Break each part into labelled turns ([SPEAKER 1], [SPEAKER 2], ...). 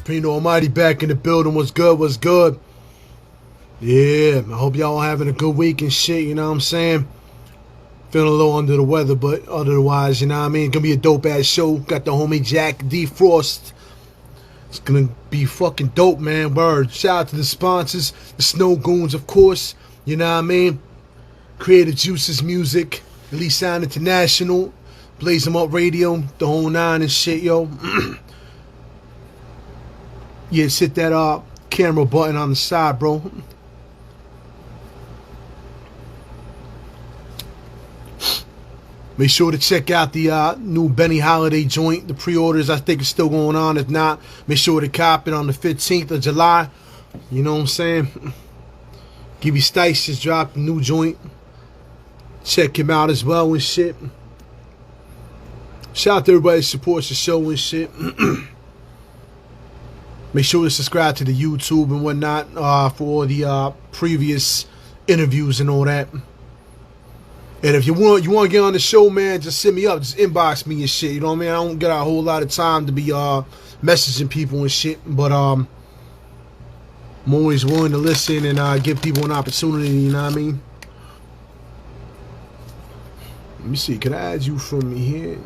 [SPEAKER 1] Supreme Almighty back in the building. What's good? What's good? Yeah, I hope y'all having a good week and shit, you know what I'm saying? Feeling a little under the weather, but otherwise, you know what I mean? Gonna be a dope ass show. Got the homie Jacc D Frost. It's gonna be fucking dope, man. Word. Shout out to the sponsors, the Snow Goons, of course. You know what I mean? Creative Juices Music, Elite Sound International, Blaze 'em Up Radio, the whole nine and shit, yo. Yeah, just hit that camera button on the side, bro. Make sure to check out the new Benny Holiday joint. The pre-orders, I think, is still going on. If not, make sure to cop it on the 15th of July. You know what I'm saying? Gibby Stice just dropped a new joint. Check him out as well and shit. Shout out to everybody that supports the show and shit. Make sure to subscribe to the YouTube and whatnot for all the previous interviews and all that. And if you want to get on the show, man, just send me up. Just inbox me and shit. You know what I mean? I don't get a whole lot of time to be messaging people and shit. But I'm always willing to listen and give people an opportunity. You know what I mean? Let me see. Can I add you from here?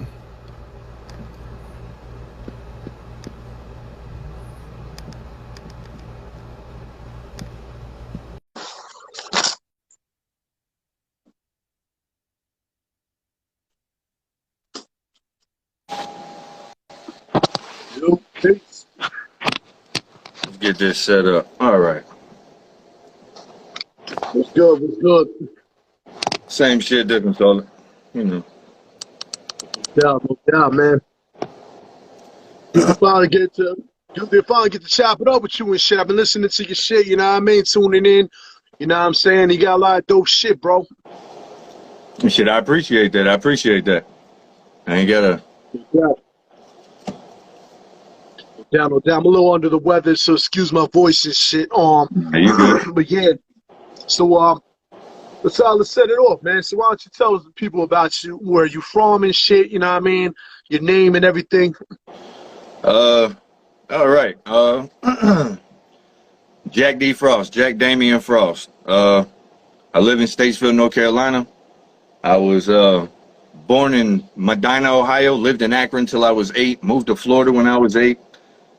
[SPEAKER 2] Let's get this set up. All right.
[SPEAKER 1] What's good? What's good?
[SPEAKER 2] Same shit, different color. You know.
[SPEAKER 1] No doubt, man. You finally get to chop it up with you and shit. I've been listening to your shit, you know what I mean? Tuning in. You know what I'm saying? You got a lot of dope shit, bro.
[SPEAKER 2] Shit, I appreciate that. I appreciate that. I ain't gotta.
[SPEAKER 1] No doubt. I'm a little under the weather, so excuse my voice and shit.
[SPEAKER 2] You good?
[SPEAKER 1] But yeah. So let's set it off, man. So why don't you tell the people about you, where you from and shit, you know what I mean? Your name and everything.
[SPEAKER 2] All right. Jacc D Frost, Jack Damian Frost. I live in Statesville, North Carolina. I was born in Medina, Ohio, lived in Akron till I was 8, moved to Florida when I was 8.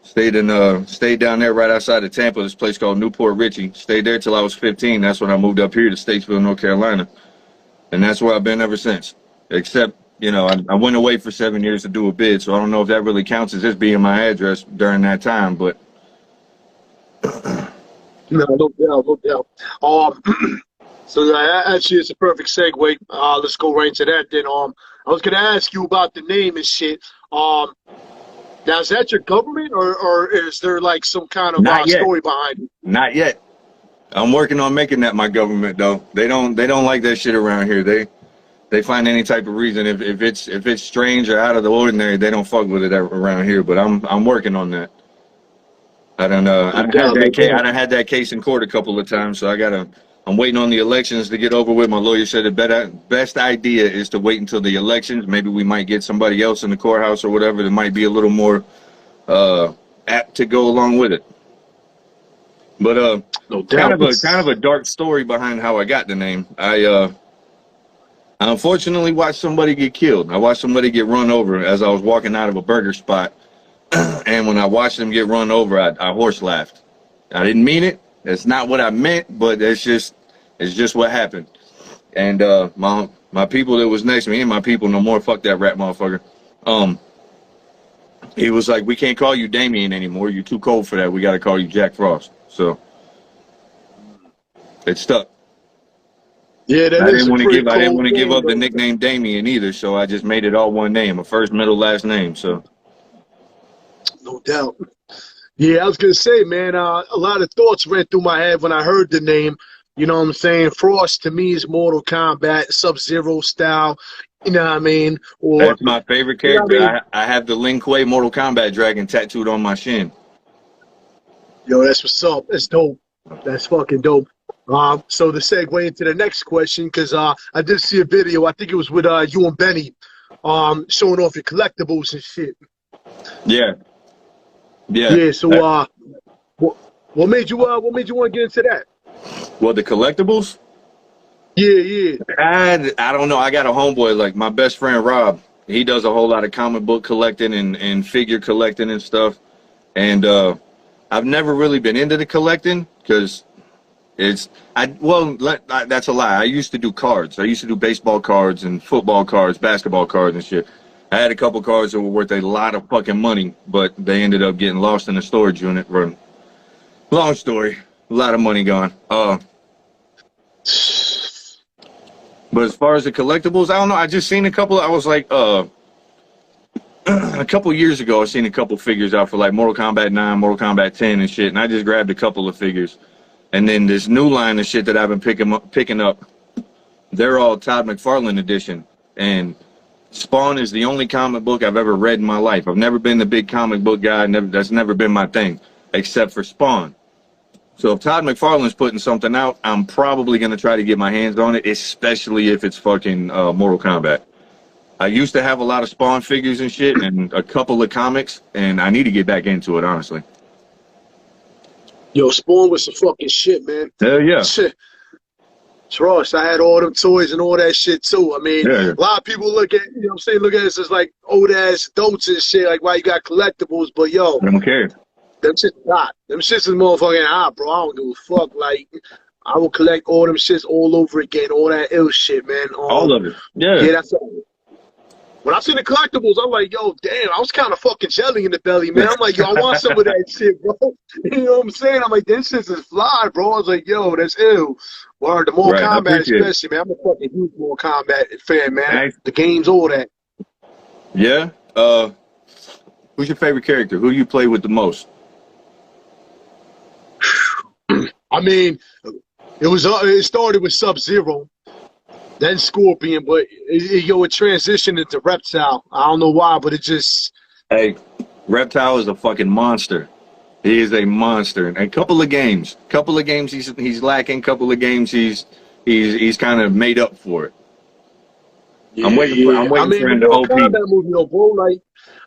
[SPEAKER 2] Stayed down there right outside of Tampa, this place called Newport Richey. Stayed there till I was 15. That's when I moved up here to Statesville, North Carolina. And that's where I've been ever since. Except, you know, I went away for 7 years to do a bid, so I don't know if that really counts as this being my address during that time, but
[SPEAKER 1] No doubt. So actually, it's a perfect segue. Let's go right into that then. I was gonna ask you about the name and shit. Now, is that your government, or is there like some kind of story behind it?
[SPEAKER 2] Not yet. I'm working on making that my government though. They don't like that shit around here. They find any type of reason if it's strange or out of the ordinary, they don't fuck with it around here. But I'm working on that. I done had that case in court a couple of times, so I'm waiting on the elections to get over with. My lawyer said the best idea is to wait until the elections. Maybe we might get somebody else in the courthouse or whatever that might be a little more apt to go along with it. But kind of a dark story behind how I got the name. I unfortunately watched somebody get killed. I watched somebody get run over as I was walking out of a burger spot. And when I watched them get run over, I horse laughed. I didn't mean it. That's not what I meant, but it's just what happened. And my people that was next to me, and my people no more, fuck that rat motherfucker. He was like, we can't call you Damien anymore. You're too cold for that. We got to call you Jack Frost. So it stuck.
[SPEAKER 1] Yeah,
[SPEAKER 2] I didn't want to give up the nickname Damien either, so I just made it all one name, a first, middle, last name. So
[SPEAKER 1] no doubt. Yeah, I was gonna say, man, a lot of thoughts ran through my head when I heard the name. You know what I'm saying? Frost to me is Mortal Kombat, Sub-Zero style. You know what I mean?
[SPEAKER 2] That's my favorite character. You know I have the Lin Kuei Mortal Kombat dragon tattooed on my shin.
[SPEAKER 1] Yo, that's what's up. That's dope. That's fucking dope. So to segue into the next question, because I did see a video. I think it was with you and Benny, showing off your collectibles and shit.
[SPEAKER 2] Yeah. Yeah.
[SPEAKER 1] Yeah. So what, what made you want to get into that?
[SPEAKER 2] Well, the collectibles.
[SPEAKER 1] Yeah, yeah.
[SPEAKER 2] I don't know. I got a homeboy, like my best friend Rob. He does a whole lot of comic book collecting and figure collecting and stuff. And I've never really been into the collecting because that's a lie. I used to do cards. I used to do baseball cards and football cards, basketball cards and shit. I had a couple cards that were worth a lot of fucking money, but they ended up getting lost in the storage unit. Long story, a lot of money gone. But as far as the collectibles, I don't know. I just seen a couple. I was like, a couple years ago, I seen a couple figures out for like Mortal Kombat 9, Mortal Kombat 10 and shit, and I just grabbed a couple of figures. And then this new line of shit that I've been picking up, they're all Todd McFarlane edition. And Spawn is the only comic book I've ever read in my life. I've never been the big comic book guy. That's never been my thing, except for Spawn. So if Todd McFarlane's putting something out, I'm probably going to try to get my hands on it, especially if it's fucking Mortal Kombat. I used to have a lot of Spawn figures and shit and a couple of comics, and I need to get back into it, honestly.
[SPEAKER 1] Yo, Spawn was some fucking shit, man.
[SPEAKER 2] Hell yeah.
[SPEAKER 1] Shit. Trust, I had all them toys and all that shit too. I mean,
[SPEAKER 2] Yeah.
[SPEAKER 1] a lot of people look at, you know what I'm saying, look at us as like old ass adults and shit, like why you got collectibles, but yo,
[SPEAKER 2] I don't care.
[SPEAKER 1] them shit's hot. Them shits is motherfucking hot, bro. I don't give a fuck. Like, I will collect all them shits all over again, all that ill shit, man.
[SPEAKER 2] All of it. Yeah.
[SPEAKER 1] Yeah, that's all. When I seen the collectibles, I'm like, yo, damn, I was kind of fucking jelly in the belly, man. I'm like, yo, I want some of that shit, bro. You know what I'm saying? I'm like, this shit is fly, bro. I was like, yo, that's ill. Word, the Mortal Kombat especially, man. I'm a fucking huge Mortal Kombat fan, man.
[SPEAKER 2] Nice.
[SPEAKER 1] The games, all that.
[SPEAKER 2] Yeah. Who's your favorite character? Who you play with the most?
[SPEAKER 1] I mean, it started with Sub-Zero, then Scorpion, but it transitioned into Reptile. I don't know why, but it just...
[SPEAKER 2] Hey, Reptile is a fucking monster. He is a monster. And a couple of games he's lacking. Couple of games he's kind of made up for it.
[SPEAKER 1] Yeah,
[SPEAKER 2] I'm waiting for him to OP.
[SPEAKER 1] That movie, though, bro. Like,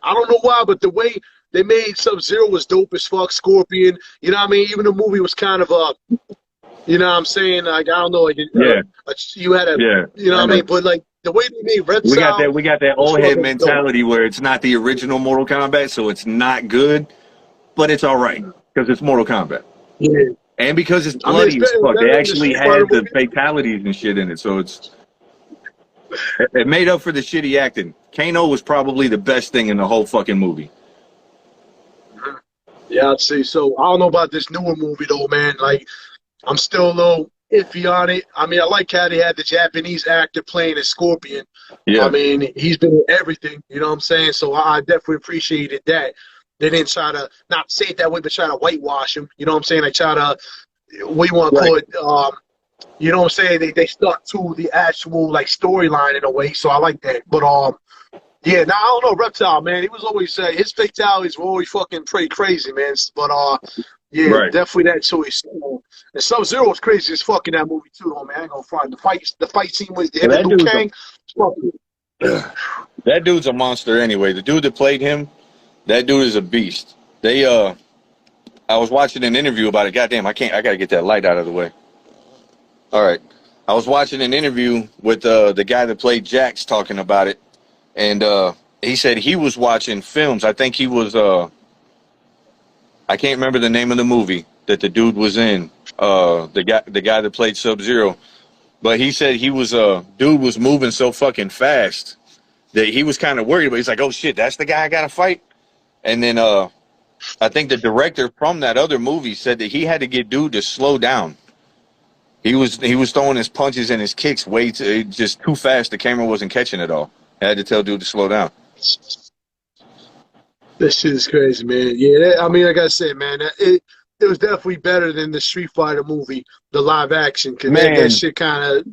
[SPEAKER 1] I don't know why, but the way they made Sub-Zero was dope as fuck. Scorpion, you know what I mean? Even the movie was kind of you know what I'm saying? Like, I don't know, like, you had a, you know what I mean? But like the way they made Reptile,
[SPEAKER 2] we got that old head mentality where it's not the original Mortal Kombat, so it's not good, but it's all right because it's Mortal Kombat.
[SPEAKER 1] Yeah.
[SPEAKER 2] And because it's bloody as fuck, they actually had the fatalities and shit in it, so it made up for the shitty acting. Kano was probably the best thing in the whole fucking movie.
[SPEAKER 1] Yeah, I'd say so. I don't know about this newer movie though, man. Like, I'm still a little iffy on it. I mean, I like how they had the Japanese actor playing as Scorpion. Yeah. I mean, he's been in everything, you know what I'm saying? So I definitely appreciated that. They didn't try to, not say it that way, but try to whitewash him. You know what I'm saying? They try to, what do you want to call it? You know what I'm saying? They stuck to the actual, like, storyline in a way, so I like that. But, yeah, now I don't know, Reptile, man. He was always, his fatalities were always fucking pretty crazy, man. But, yeah, definitely that choice. And Sub-Zero was crazy as fuck in that movie too, though, man. I ain't gonna front. The fight scene with him and Liu Kang.
[SPEAKER 2] That dude's a monster anyway. The dude that played him, that dude is a beast. I was watching an interview about it. Goddamn, I gotta get that light out of the way. All right. I was watching an interview with the guy that played Jacc talking about it. And he said he was watching films. I think he was I can't remember the name of the movie that the dude was in. The guy that played Sub-Zero. But he said dude was moving so fucking fast that he was kind of worried, but he's like, oh shit, that's the guy I gotta fight. And then I think the director from that other movie said that he had to get dude to slow down. He was throwing his punches and his kicks just too fast. The camera wasn't catching it all. I had to tell dude to slow down.
[SPEAKER 1] This shit is crazy, man. Yeah, I mean, like I said, man, it was definitely better than the Street Fighter movie, the live action. Cause that shit kind of.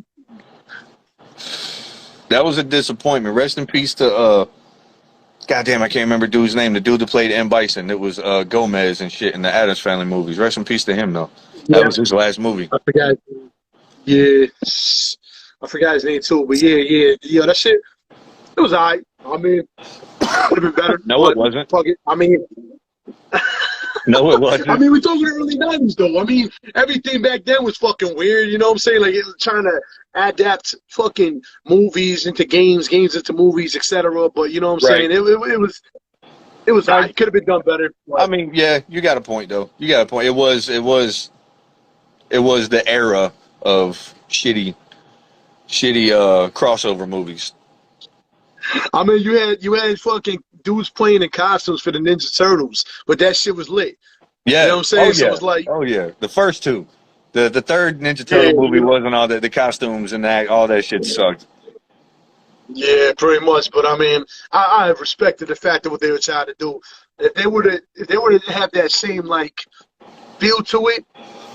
[SPEAKER 2] That was a disappointment. Rest in peace to goddamn, I can't remember dude's name. The dude that played M. Bison. It was Gomez and shit in the Addams Family movies. Rest in peace to him though. That was his last movie.
[SPEAKER 1] I forgot. Yeah, I forgot his name too. But yeah, that shit. It was alright. I mean, would have been better.
[SPEAKER 2] No, it wasn't.
[SPEAKER 1] Fuck it. I mean,
[SPEAKER 2] No, it
[SPEAKER 1] I
[SPEAKER 2] wasn't.
[SPEAKER 1] mean, we're talking early 90s, though. I mean, everything back then was fucking weird. You know what I'm saying? Like, it was trying to adapt fucking movies into games, games into movies, etc. But you know what I'm
[SPEAKER 2] Right.
[SPEAKER 1] saying? It was
[SPEAKER 2] No,
[SPEAKER 1] high. It could have been done better.
[SPEAKER 2] I
[SPEAKER 1] But
[SPEAKER 2] mean, yeah, you got a point though. You got a point. It was the era of shitty crossover movies.
[SPEAKER 1] I mean, you had fucking dudes playing in costumes for the Ninja Turtles, but that shit was lit. You know
[SPEAKER 2] Yeah.
[SPEAKER 1] what I'm
[SPEAKER 2] Oh
[SPEAKER 1] saying? So
[SPEAKER 2] yeah.
[SPEAKER 1] it's like,
[SPEAKER 2] Oh yeah. The first two. The third Ninja
[SPEAKER 1] yeah,
[SPEAKER 2] Turtle movie
[SPEAKER 1] you know,
[SPEAKER 2] wasn't all that. The costumes and that all that shit sucked.
[SPEAKER 1] yeah, pretty much. But I mean, I have respected the fact of what they were trying to do. If they were to have that same like feel to it,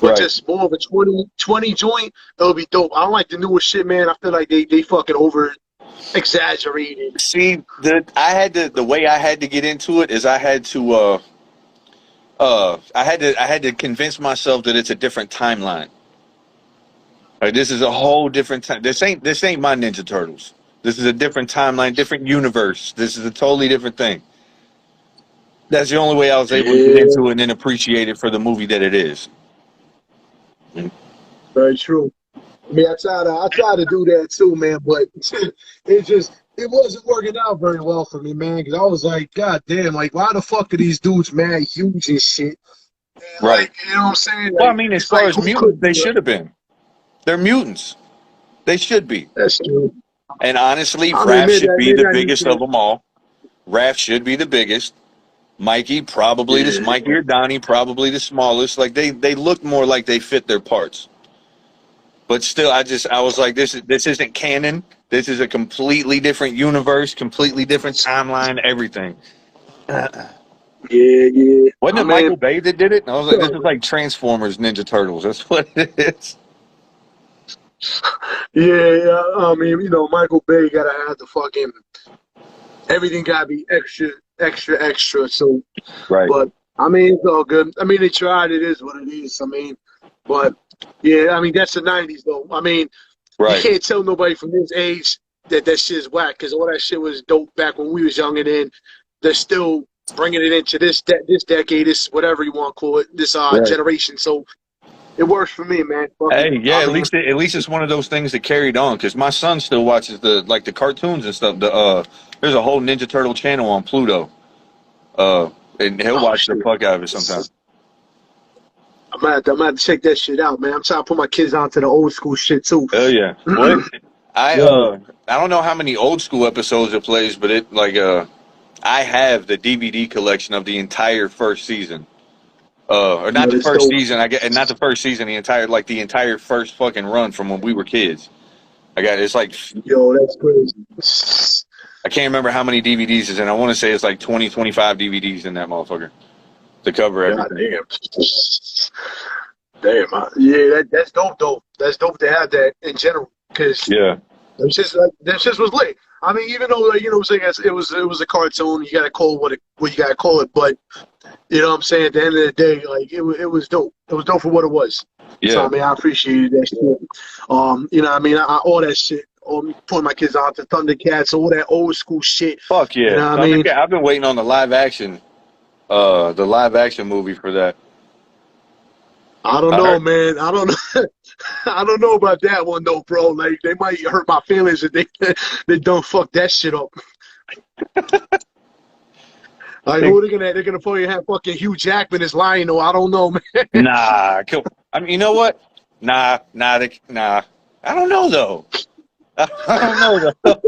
[SPEAKER 1] but
[SPEAKER 2] Right.
[SPEAKER 1] just more of a 2020 joint, it would be dope. I don't like the newest shit, man. I feel like they fucking over exaggerated.
[SPEAKER 2] See, the way I had to get into it is I had to convince myself that it's a different timeline. Like this is a whole different time. This ain't my Ninja Turtles. This is a different timeline, different universe. This is a totally different thing. That's the only way I was able to get
[SPEAKER 1] Yeah,
[SPEAKER 2] into it and then appreciate it for the movie that it is.
[SPEAKER 1] very true. I mean, I try to do that too, man, but it wasn't working out very well for me, man. Because I was like, God damn, like why the fuck are these dudes mad huge and shit? And
[SPEAKER 2] Right.
[SPEAKER 1] like, you know what I'm saying?
[SPEAKER 2] Well, I
[SPEAKER 1] Like,
[SPEAKER 2] mean, as
[SPEAKER 1] it's
[SPEAKER 2] far
[SPEAKER 1] like
[SPEAKER 2] as
[SPEAKER 1] who
[SPEAKER 2] mutants,
[SPEAKER 1] could
[SPEAKER 2] they
[SPEAKER 1] do that?
[SPEAKER 2] should have been. They're mutants. They should be.
[SPEAKER 1] That's true.
[SPEAKER 2] And honestly,
[SPEAKER 1] I mean,
[SPEAKER 2] Raph should be the
[SPEAKER 1] maybe I need
[SPEAKER 2] biggest of
[SPEAKER 1] to.
[SPEAKER 2] them all. Raph should be the biggest. Mikey probably this.
[SPEAKER 1] Yeah,
[SPEAKER 2] Mikey or Donnie probably the smallest. Like they look more like they fit their parts. But still, I was like, this isn't canon. This is a completely different universe, completely different timeline, everything.
[SPEAKER 1] yeah, yeah.
[SPEAKER 2] Wasn't
[SPEAKER 1] I
[SPEAKER 2] it
[SPEAKER 1] mean,
[SPEAKER 2] Michael Bay that did it? And I was like, this
[SPEAKER 1] so,
[SPEAKER 2] is like Transformers Ninja Turtles. That's what it is.
[SPEAKER 1] yeah, yeah. I mean, Michael Bay gotta have the fucking everything gotta be extra, extra, extra. So,
[SPEAKER 2] Right,
[SPEAKER 1] but I mean, it's all good. I mean, they tried. It is what it is. I mean, but yeah, I mean, that's the '90s though. I mean, you
[SPEAKER 2] right,
[SPEAKER 1] can't tell nobody from this age that shit is whack because all that shit was dope back when we was young, and then they're still bringing it into this decade, this whatever you want to call it, this
[SPEAKER 2] right.
[SPEAKER 1] generation. So it works for me, man. Fuck it.
[SPEAKER 2] Hey, yeah,
[SPEAKER 1] I mean,
[SPEAKER 2] at least it's one of those things that carried on because my son still watches the cartoons and stuff. There's a whole Ninja Turtle channel on Pluto. Uh, and he'll
[SPEAKER 1] oh
[SPEAKER 2] watch the
[SPEAKER 1] shit.
[SPEAKER 2] fuck out of it sometimes.
[SPEAKER 1] I'm gonna have to check that shit out, man. I'm trying to put my kids onto the old school shit too.
[SPEAKER 2] Oh yeah. What? I
[SPEAKER 1] Yo,
[SPEAKER 2] uh I don't know how many old school episodes it plays, but it like I have the DVD collection of the entire first season. Or not
[SPEAKER 1] yo,
[SPEAKER 2] the
[SPEAKER 1] that's
[SPEAKER 2] first
[SPEAKER 1] dope.
[SPEAKER 2] season. I get and not the first season. The entire first fucking run from when we were kids. I got it's like
[SPEAKER 1] Yo, that's crazy.
[SPEAKER 2] I can't remember how many DVDs is in. I want to say it's like 20, 25 DVDs in that motherfucker to cover
[SPEAKER 1] God
[SPEAKER 2] everything.
[SPEAKER 1] damn. Damn. Yeah, that's dope, though. That's dope to have that in general, because
[SPEAKER 2] Yeah.
[SPEAKER 1] that shit was lit. I mean, even though like, what I'm saying, it was a cartoon. You gotta call it what you gotta call it, but you know what I'm saying. At the end of the day, like it was dope. It was dope for what it was. So I
[SPEAKER 2] Yeah.
[SPEAKER 1] mean, I appreciated that shit. What I mean, all that shit. Putting my kids on to Thundercats, all that old school shit.
[SPEAKER 2] Fuck
[SPEAKER 1] You
[SPEAKER 2] yeah.
[SPEAKER 1] know what I mean?
[SPEAKER 2] Thundercat. I've been waiting on the live action movie for that.
[SPEAKER 1] I don't
[SPEAKER 2] I
[SPEAKER 1] know,
[SPEAKER 2] heard.
[SPEAKER 1] man. I don't know. I don't know about that one though, bro. Like they might hurt my feelings if they don't fuck that shit up. Like who are they gonna? They're gonna probably have fucking Hugh Jackman as Lionel. I don't know, man.
[SPEAKER 2] Nah. I mean, you know what? Nah. I don't know though. I don't know though.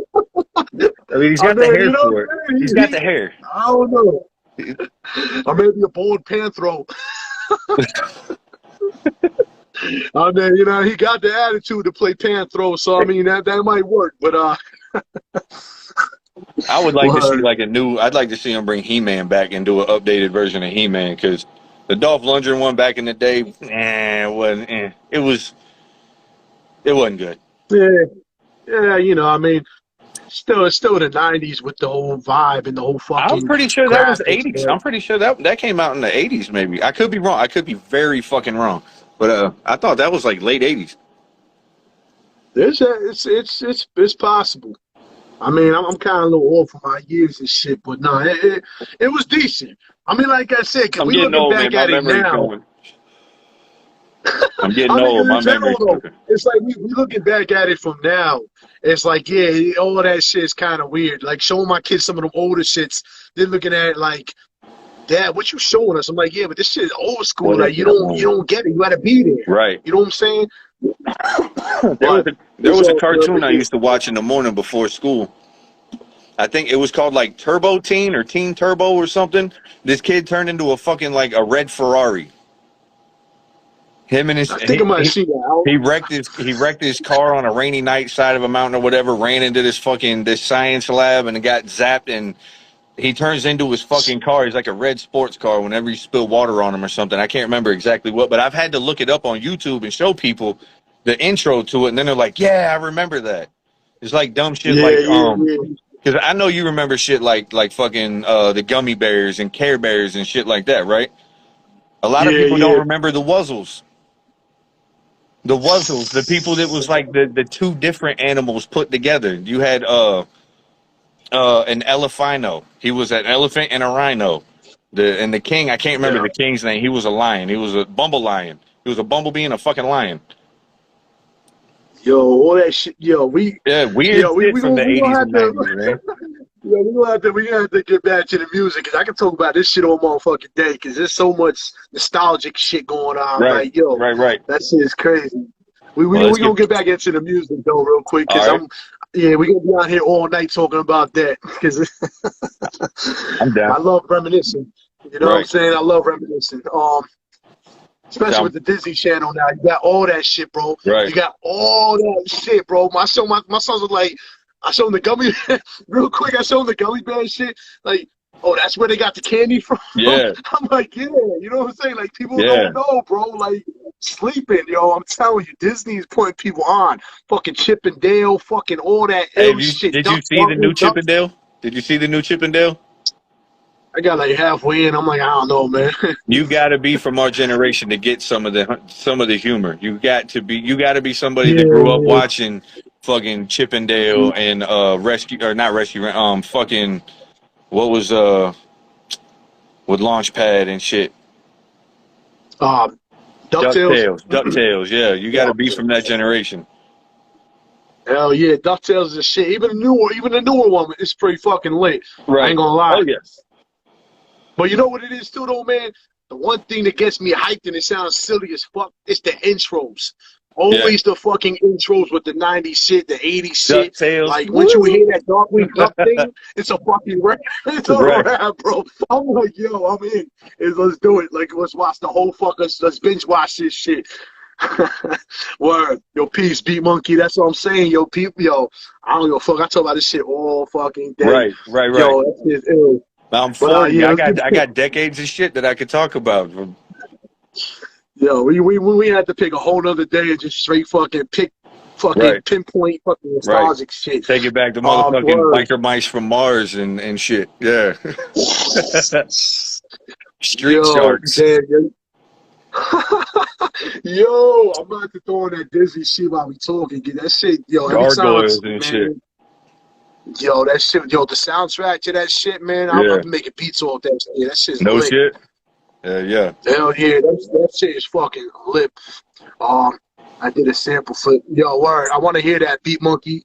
[SPEAKER 2] I mean, he's
[SPEAKER 1] I
[SPEAKER 2] got the
[SPEAKER 1] mean,
[SPEAKER 2] hair for it. He's got the
[SPEAKER 1] he,
[SPEAKER 2] hair.
[SPEAKER 1] I don't know. Or maybe a bald panthro. I mean, he got the attitude to play panthro, so I mean that might work. But
[SPEAKER 2] I would like to see
[SPEAKER 1] well,
[SPEAKER 2] I'd like to see him bring He-Man back and do an updated version of He-Man because the Dolph Lundgren one back in the day, it wasn't. It wasn't good.
[SPEAKER 1] yeah, yeah, I mean, still the '90s with the whole vibe and the whole
[SPEAKER 2] I'm
[SPEAKER 1] fucking
[SPEAKER 2] pretty sure that was
[SPEAKER 1] graphics,
[SPEAKER 2] '80s.
[SPEAKER 1] but
[SPEAKER 2] I'm pretty sure that came out in the '80s. Maybe I could be wrong. I could be very fucking wrong. But I thought that was like late '80s.
[SPEAKER 1] it's possible. I mean, I'm kind of a little off for my years and shit, but no, it was decent. I mean, like I said, cause
[SPEAKER 2] I'm
[SPEAKER 1] we
[SPEAKER 2] getting
[SPEAKER 1] looking
[SPEAKER 2] old, man.
[SPEAKER 1] back
[SPEAKER 2] My
[SPEAKER 1] at it
[SPEAKER 2] memory's
[SPEAKER 1] now.
[SPEAKER 2] going. I'm getting
[SPEAKER 1] I mean,
[SPEAKER 2] old.
[SPEAKER 1] in
[SPEAKER 2] My
[SPEAKER 1] general
[SPEAKER 2] memory's
[SPEAKER 1] though,
[SPEAKER 2] going.
[SPEAKER 1] it's like we looking back at it from now. It's like, yeah, all that shit is kind of weird. Like showing my kids some of them older shits, they're looking at it like, Dad, what you showing us? I'm like, yeah, but this shit is old school.
[SPEAKER 2] What is
[SPEAKER 1] Like
[SPEAKER 2] that
[SPEAKER 1] you
[SPEAKER 2] one?
[SPEAKER 1] don't get it. You gotta be there.
[SPEAKER 2] Right.
[SPEAKER 1] You know what I'm saying?
[SPEAKER 2] There was
[SPEAKER 1] But
[SPEAKER 2] there
[SPEAKER 1] it's
[SPEAKER 2] was a
[SPEAKER 1] all good.
[SPEAKER 2] cartoon I used to watch in the morning before school. I think it was called like Turbo Teen or Teen Turbo or something. This kid turned into a fucking like a red Ferrari. Him and his
[SPEAKER 1] I think I might see that.
[SPEAKER 2] he wrecked his car on a rainy night side of a mountain or whatever. Ran into this science lab and got zapped, and he turns into his fucking car. He's like a red sports car. Whenever you spill water on him or something, I can't remember exactly what, but I've had to look it up on YouTube and show people the intro to it, and then they're like, "Yeah, I remember that." It's like dumb shit,
[SPEAKER 1] Yeah,
[SPEAKER 2] like
[SPEAKER 1] yeah, yeah.
[SPEAKER 2] because I know you remember shit like fucking the gummy bears and Care Bears and shit like that, right? A lot of
[SPEAKER 1] Yeah,
[SPEAKER 2] people don't
[SPEAKER 1] yeah.
[SPEAKER 2] remember the Wuzzles. The Wuzzles, the people that was like the two different animals put together. You had an elephino. He was an elephant and a rhino. The king, I can't remember
[SPEAKER 1] Yeah.
[SPEAKER 2] the king's name. He was a lion. He was a bumble lion. He was a bumblebee and a fucking lion.
[SPEAKER 1] Yo, all that shit.
[SPEAKER 2] Yeah, weird shit from the
[SPEAKER 1] We gonna
[SPEAKER 2] 80s
[SPEAKER 1] have
[SPEAKER 2] and
[SPEAKER 1] to.
[SPEAKER 2] 90s, man.
[SPEAKER 1] We gonna have to get back to the music because I can talk about this shit all motherfucking day because there's so much nostalgic shit going on.
[SPEAKER 2] Right,
[SPEAKER 1] Like, yo,
[SPEAKER 2] right.
[SPEAKER 1] that shit is crazy.
[SPEAKER 2] Well, let's
[SPEAKER 1] We
[SPEAKER 2] get
[SPEAKER 1] gonna get back into the music though real quick
[SPEAKER 2] all
[SPEAKER 1] because
[SPEAKER 2] right.
[SPEAKER 1] we gonna be out here all night talking about that because
[SPEAKER 2] I'm
[SPEAKER 1] I
[SPEAKER 2] down.
[SPEAKER 1] love reminiscing. You know what I'm
[SPEAKER 2] Right.
[SPEAKER 1] saying? I love reminiscing. Especially with the Disney Channel now, you got all that shit, bro.
[SPEAKER 2] Right.
[SPEAKER 1] You got all that shit, bro. My sons were like, I showed them the gummy, real quick. I showed them the gummy bear shit. Like, oh, that's where they got the candy from.
[SPEAKER 2] Yeah.
[SPEAKER 1] I'm like, yeah, you know what I'm saying? Like, people
[SPEAKER 2] Yeah.
[SPEAKER 1] don't know, bro. Like, sleeping, yo. I'm telling you, Disney is putting people on. Fucking Chip and Dale, fucking all that
[SPEAKER 2] Hey,
[SPEAKER 1] ill shit.
[SPEAKER 2] did you see the new
[SPEAKER 1] Duck.
[SPEAKER 2] Chippendale? Did you see the new Chippendale?
[SPEAKER 1] I got like halfway in. I'm like, I don't know, man.
[SPEAKER 2] You got to be from our generation to get some of the humor. You got to be somebody that grew up
[SPEAKER 1] Yeah,
[SPEAKER 2] watching fucking Chippendale and rescue or not rescue fucking what was with Launchpad and shit.
[SPEAKER 1] DuckTales.
[SPEAKER 2] DuckTales. Yeah, you got to be from that generation.
[SPEAKER 1] Hell yeah, DuckTales is shit. Even the newer one is pretty fucking lit. I
[SPEAKER 2] Right.
[SPEAKER 1] ain't gonna lie.
[SPEAKER 2] Oh yes.
[SPEAKER 1] But you know what it is too, though, man. The one thing that gets me hyped and it sounds silly as fuck, it's the intros.
[SPEAKER 2] Yeah.
[SPEAKER 1] Always the fucking intros with the 90s shit, the 80s shit.
[SPEAKER 2] DuckTales.
[SPEAKER 1] Like, once you hear that Darkwing Duck thing, it's a fucking rap. It's a
[SPEAKER 2] Right.
[SPEAKER 1] rap, bro. I'm like, yo, I'm in. Let's do it. Like, let's watch the whole let's binge watch this shit. Word. Yo, peace, Beat Monkey. That's what I'm saying. Yo, people, yo, I don't give a fuck. I talk about this shit all fucking day.
[SPEAKER 2] Right.
[SPEAKER 1] Yo, that shit ill.
[SPEAKER 2] I'm
[SPEAKER 1] But
[SPEAKER 2] 40.
[SPEAKER 1] yeah,
[SPEAKER 2] I got decades of shit that I could talk about.
[SPEAKER 1] yo, we had to pick a whole nother day and just straight fucking
[SPEAKER 2] Right.
[SPEAKER 1] pinpoint fucking nostalgic shit.
[SPEAKER 2] Take it back to motherfucking
[SPEAKER 1] Word.
[SPEAKER 2] biker mice from Mars and shit. Yeah. Street
[SPEAKER 1] Yo,
[SPEAKER 2] sharks.
[SPEAKER 1] damn, yo. Yo, I'm about to throw in that Disney shit while we talking. Get that shit, yo. Every time,
[SPEAKER 2] Gargoyles and
[SPEAKER 1] man,
[SPEAKER 2] shit.
[SPEAKER 1] yo, that shit, yo, the soundtrack to that shit, man.
[SPEAKER 2] Yeah.
[SPEAKER 1] I'm making pizza off that shit. That shit's
[SPEAKER 2] No
[SPEAKER 1] lit.
[SPEAKER 2] shit. Yeah.
[SPEAKER 1] Hell yeah, that shit is fucking lit. I did a sample flip. Yo, word. I want to hear that Beat Monkey.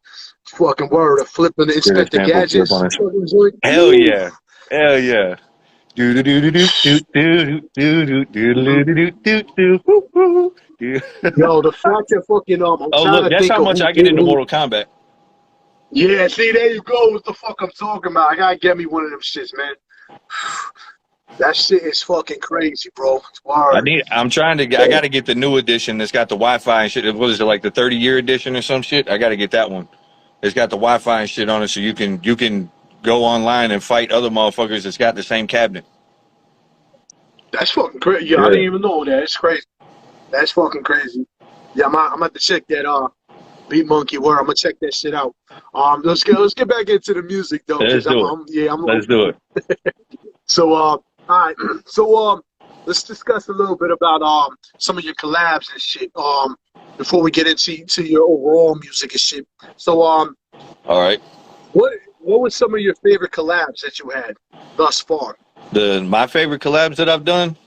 [SPEAKER 1] Fucking word. A flip in the Inspector
[SPEAKER 2] sample
[SPEAKER 1] Gadgets.
[SPEAKER 2] flip on it.
[SPEAKER 1] Fucking joint.
[SPEAKER 2] Hell yeah. Hell yeah. Do do do do do do do do do do do do do.
[SPEAKER 1] Yo, the fact that fucking I'm
[SPEAKER 2] Oh
[SPEAKER 1] trying
[SPEAKER 2] look,
[SPEAKER 1] to
[SPEAKER 2] that's
[SPEAKER 1] think
[SPEAKER 2] how
[SPEAKER 1] of
[SPEAKER 2] much
[SPEAKER 1] who
[SPEAKER 2] I get
[SPEAKER 1] did
[SPEAKER 2] into
[SPEAKER 1] who.
[SPEAKER 2] Mortal Kombat.
[SPEAKER 1] Yeah, see, there you go. What the fuck I'm talking about? I gotta get me one of them shits, man. That shit is fucking crazy, bro. Word.
[SPEAKER 2] I got to get the new edition that's got the Wi-Fi and shit. What is it, like the 30-year edition or some shit? I got to get that one. It's got the Wi-Fi and shit on it, so you can go online and fight other motherfuckers that's got the same cabinet.
[SPEAKER 1] That's fucking crazy. Yeah, I didn't even know that. It's crazy. That's fucking crazy. Yeah, I'm gonna have to check that Beat Monkey word. I'm gonna check that shit out. Let's get back into the music though.
[SPEAKER 2] Let's do it.
[SPEAKER 1] So all right. So let's discuss a little bit about some of your collabs and shit. Before we get into your overall music and shit. So
[SPEAKER 2] All right.
[SPEAKER 1] What was some of your favorite collabs that you had thus far?
[SPEAKER 2] My favorite collabs that I've done.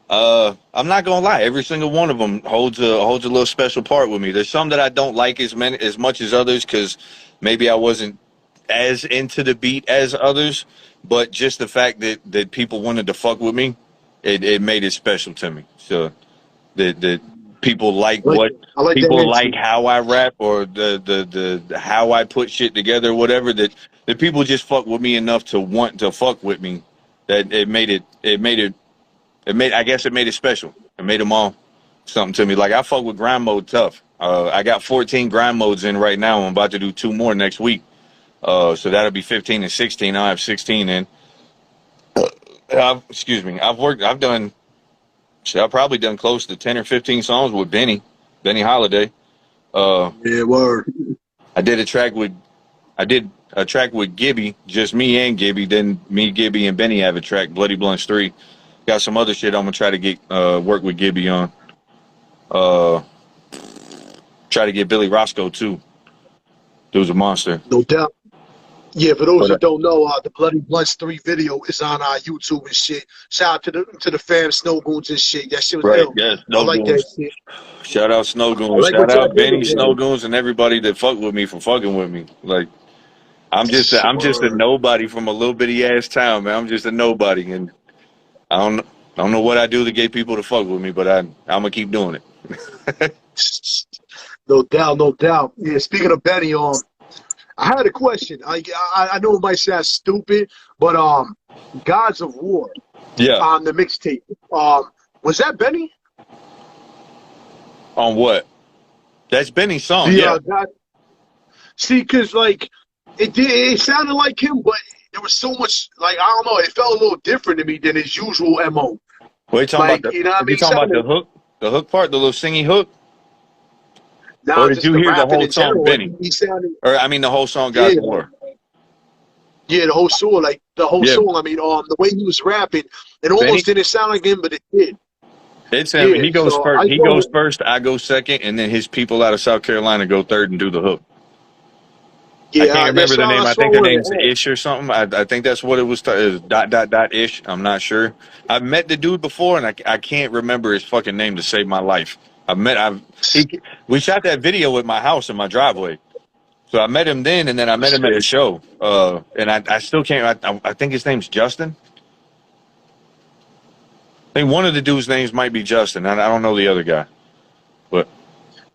[SPEAKER 2] I'm not gonna lie. Every single one of them holds a little special part with me. There's some that I don't like as much as others because maybe I wasn't as into the beat as others. But just the fact that people wanted to fuck with me, it made it special to me. So that people like what
[SPEAKER 1] I like the
[SPEAKER 2] people like
[SPEAKER 1] answer.
[SPEAKER 2] how I rap or the how I put shit together, whatever. That people just fuck with me enough to want to fuck with me. That I guess it made it special. It made them all something to me. Like I fuck with grind mode tough. I got 14 grind modes in right now. I'm about to do 2 more next week. So that'll be 15 and 16. I'll have 16 in. Excuse me. I've done, shit, I've probably done close to 10 or 15 songs with Benny Holiday.
[SPEAKER 1] Yeah, word.
[SPEAKER 2] I did a track with Gibby, just me and Gibby. Then me, Gibby, and Benny have a track, Bloody Blunts 3. Got some other shit I'm gonna try to get work with Gibby on. Try to get Billy Roscoe too. Dude's a monster.
[SPEAKER 1] No doubt. Yeah, for those
[SPEAKER 2] But,
[SPEAKER 1] who don't know, the Bloody Blunts 3 video is on our YouTube and shit. Shout out to the fam, Snow Goons and shit. That shit was
[SPEAKER 2] right,
[SPEAKER 1] ill.
[SPEAKER 2] yeah,
[SPEAKER 1] I
[SPEAKER 2] Snow
[SPEAKER 1] like that
[SPEAKER 2] Goons.
[SPEAKER 1] shit.
[SPEAKER 2] Shout out Snow
[SPEAKER 1] I
[SPEAKER 2] Goons.
[SPEAKER 1] like
[SPEAKER 2] Shout
[SPEAKER 1] what y'all
[SPEAKER 2] out
[SPEAKER 1] did
[SPEAKER 2] Benny,
[SPEAKER 1] with
[SPEAKER 2] Snow
[SPEAKER 1] it.
[SPEAKER 2] Goons, and everybody that fuck with me for fucking with me. Like I'm just a
[SPEAKER 1] Word.
[SPEAKER 2] nobody from a little bitty ass town, man. I'm just a nobody, and I don't know what I do to get people to fuck with me, but I'm gonna keep doing it.
[SPEAKER 1] No doubt, no doubt. Yeah, speaking of Benny, I had a question. I know it might sound stupid, but Gods of War
[SPEAKER 2] Yeah.
[SPEAKER 1] on the mixtape. Was that Benny?
[SPEAKER 2] On what? That's Benny's song.
[SPEAKER 1] The
[SPEAKER 2] Yeah.
[SPEAKER 1] God. See, cause like it sounded like him, but there was so much like I don't know. It felt a little different to me than his usual mo.
[SPEAKER 2] What are you talking about?
[SPEAKER 1] Like you know what I
[SPEAKER 2] Are you
[SPEAKER 1] mean?
[SPEAKER 2] talking about
[SPEAKER 1] Sounded,
[SPEAKER 2] the hook part, the little singy hook, or
[SPEAKER 1] nah,
[SPEAKER 2] did
[SPEAKER 1] just
[SPEAKER 2] you
[SPEAKER 1] the
[SPEAKER 2] hear the
[SPEAKER 1] rapping
[SPEAKER 2] whole
[SPEAKER 1] in
[SPEAKER 2] song,
[SPEAKER 1] general. Like,
[SPEAKER 2] Benny?
[SPEAKER 1] he sounded,
[SPEAKER 2] Or I mean, the whole song,
[SPEAKER 1] yeah,
[SPEAKER 2] God's War.
[SPEAKER 1] yeah, the whole song, like the whole
[SPEAKER 2] Yeah,
[SPEAKER 1] song. I mean, the way he was rapping, it
[SPEAKER 2] Benny.
[SPEAKER 1] almost didn't sound like him, but it did.
[SPEAKER 2] It's him.
[SPEAKER 1] Yeah,
[SPEAKER 2] He goes
[SPEAKER 1] so
[SPEAKER 2] first.
[SPEAKER 1] I
[SPEAKER 2] He
[SPEAKER 1] thought,
[SPEAKER 2] goes first. I go second, and then his people out of South Carolina go third and do the hook. I
[SPEAKER 1] yeah,
[SPEAKER 2] can't remember
[SPEAKER 1] that's
[SPEAKER 2] the
[SPEAKER 1] why
[SPEAKER 2] name.
[SPEAKER 1] that's
[SPEAKER 2] I
[SPEAKER 1] why I
[SPEAKER 2] think her
[SPEAKER 1] wanted
[SPEAKER 2] name's
[SPEAKER 1] to ask.
[SPEAKER 2] Ish or something. I think that's what it was. Is dot dot dot Ish. I'm not sure. I've met the dude before, and I can't remember his fucking name to save my life. We shot that video at my house in my driveway. So I met him then, and then I met him at a show. And I still can't. I think his name's Justin. I think one of the dudes' names might be Justin. I don't know the other guy, but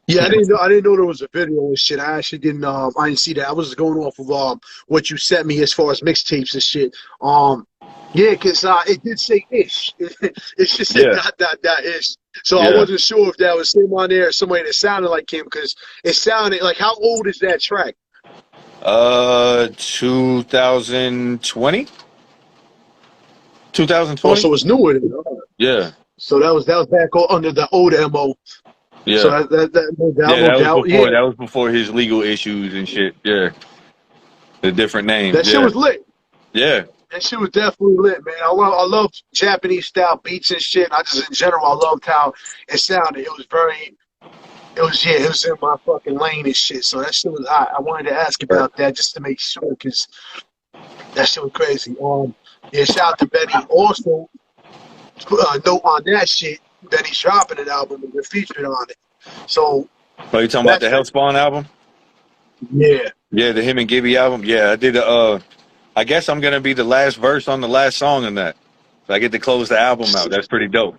[SPEAKER 1] Yeah, I didn't know there was a video and shit. I actually didn't I didn't see that. I was going off of what you sent me as far as mixtapes and shit. Yeah, cause it did say ish. It just said
[SPEAKER 2] yeah,
[SPEAKER 1] dot ish. So I
[SPEAKER 2] yeah.
[SPEAKER 1] wasn't sure if that was him on there or somebody that sounded like him, because it sounded like, how old is that track?
[SPEAKER 2] 2020,
[SPEAKER 1] Oh,
[SPEAKER 2] 2020.
[SPEAKER 1] so it's newer than
[SPEAKER 2] Yeah,
[SPEAKER 1] So that was back under the old MO. So
[SPEAKER 2] yeah,
[SPEAKER 1] no doubt,
[SPEAKER 2] yeah.
[SPEAKER 1] no
[SPEAKER 2] That was
[SPEAKER 1] doubt.
[SPEAKER 2] before.
[SPEAKER 1] Yeah,
[SPEAKER 2] That was before his legal issues and shit. Yeah, the different names.
[SPEAKER 1] that shit
[SPEAKER 2] Yeah,
[SPEAKER 1] was lit.
[SPEAKER 2] yeah.
[SPEAKER 1] That shit was definitely lit, man. I love Japanese style beats and shit. I just in general I loved how it sounded. It was in my fucking lane and shit. So that shit was hot. I wanted to ask
[SPEAKER 2] Right.
[SPEAKER 1] about that just to make sure, because that shit was crazy. Yeah, shout out to Benny. Also, note on that shit, Benny's dropping an album and we're featured on it. So
[SPEAKER 2] Oh, you talking about the
[SPEAKER 1] that's
[SPEAKER 2] Hellspawn album?
[SPEAKER 1] yeah.
[SPEAKER 2] Yeah, the him and Gibby album. Yeah, I did. I guess I'm gonna be the last verse on the last song in that. So I get to close the album out. That's pretty dope.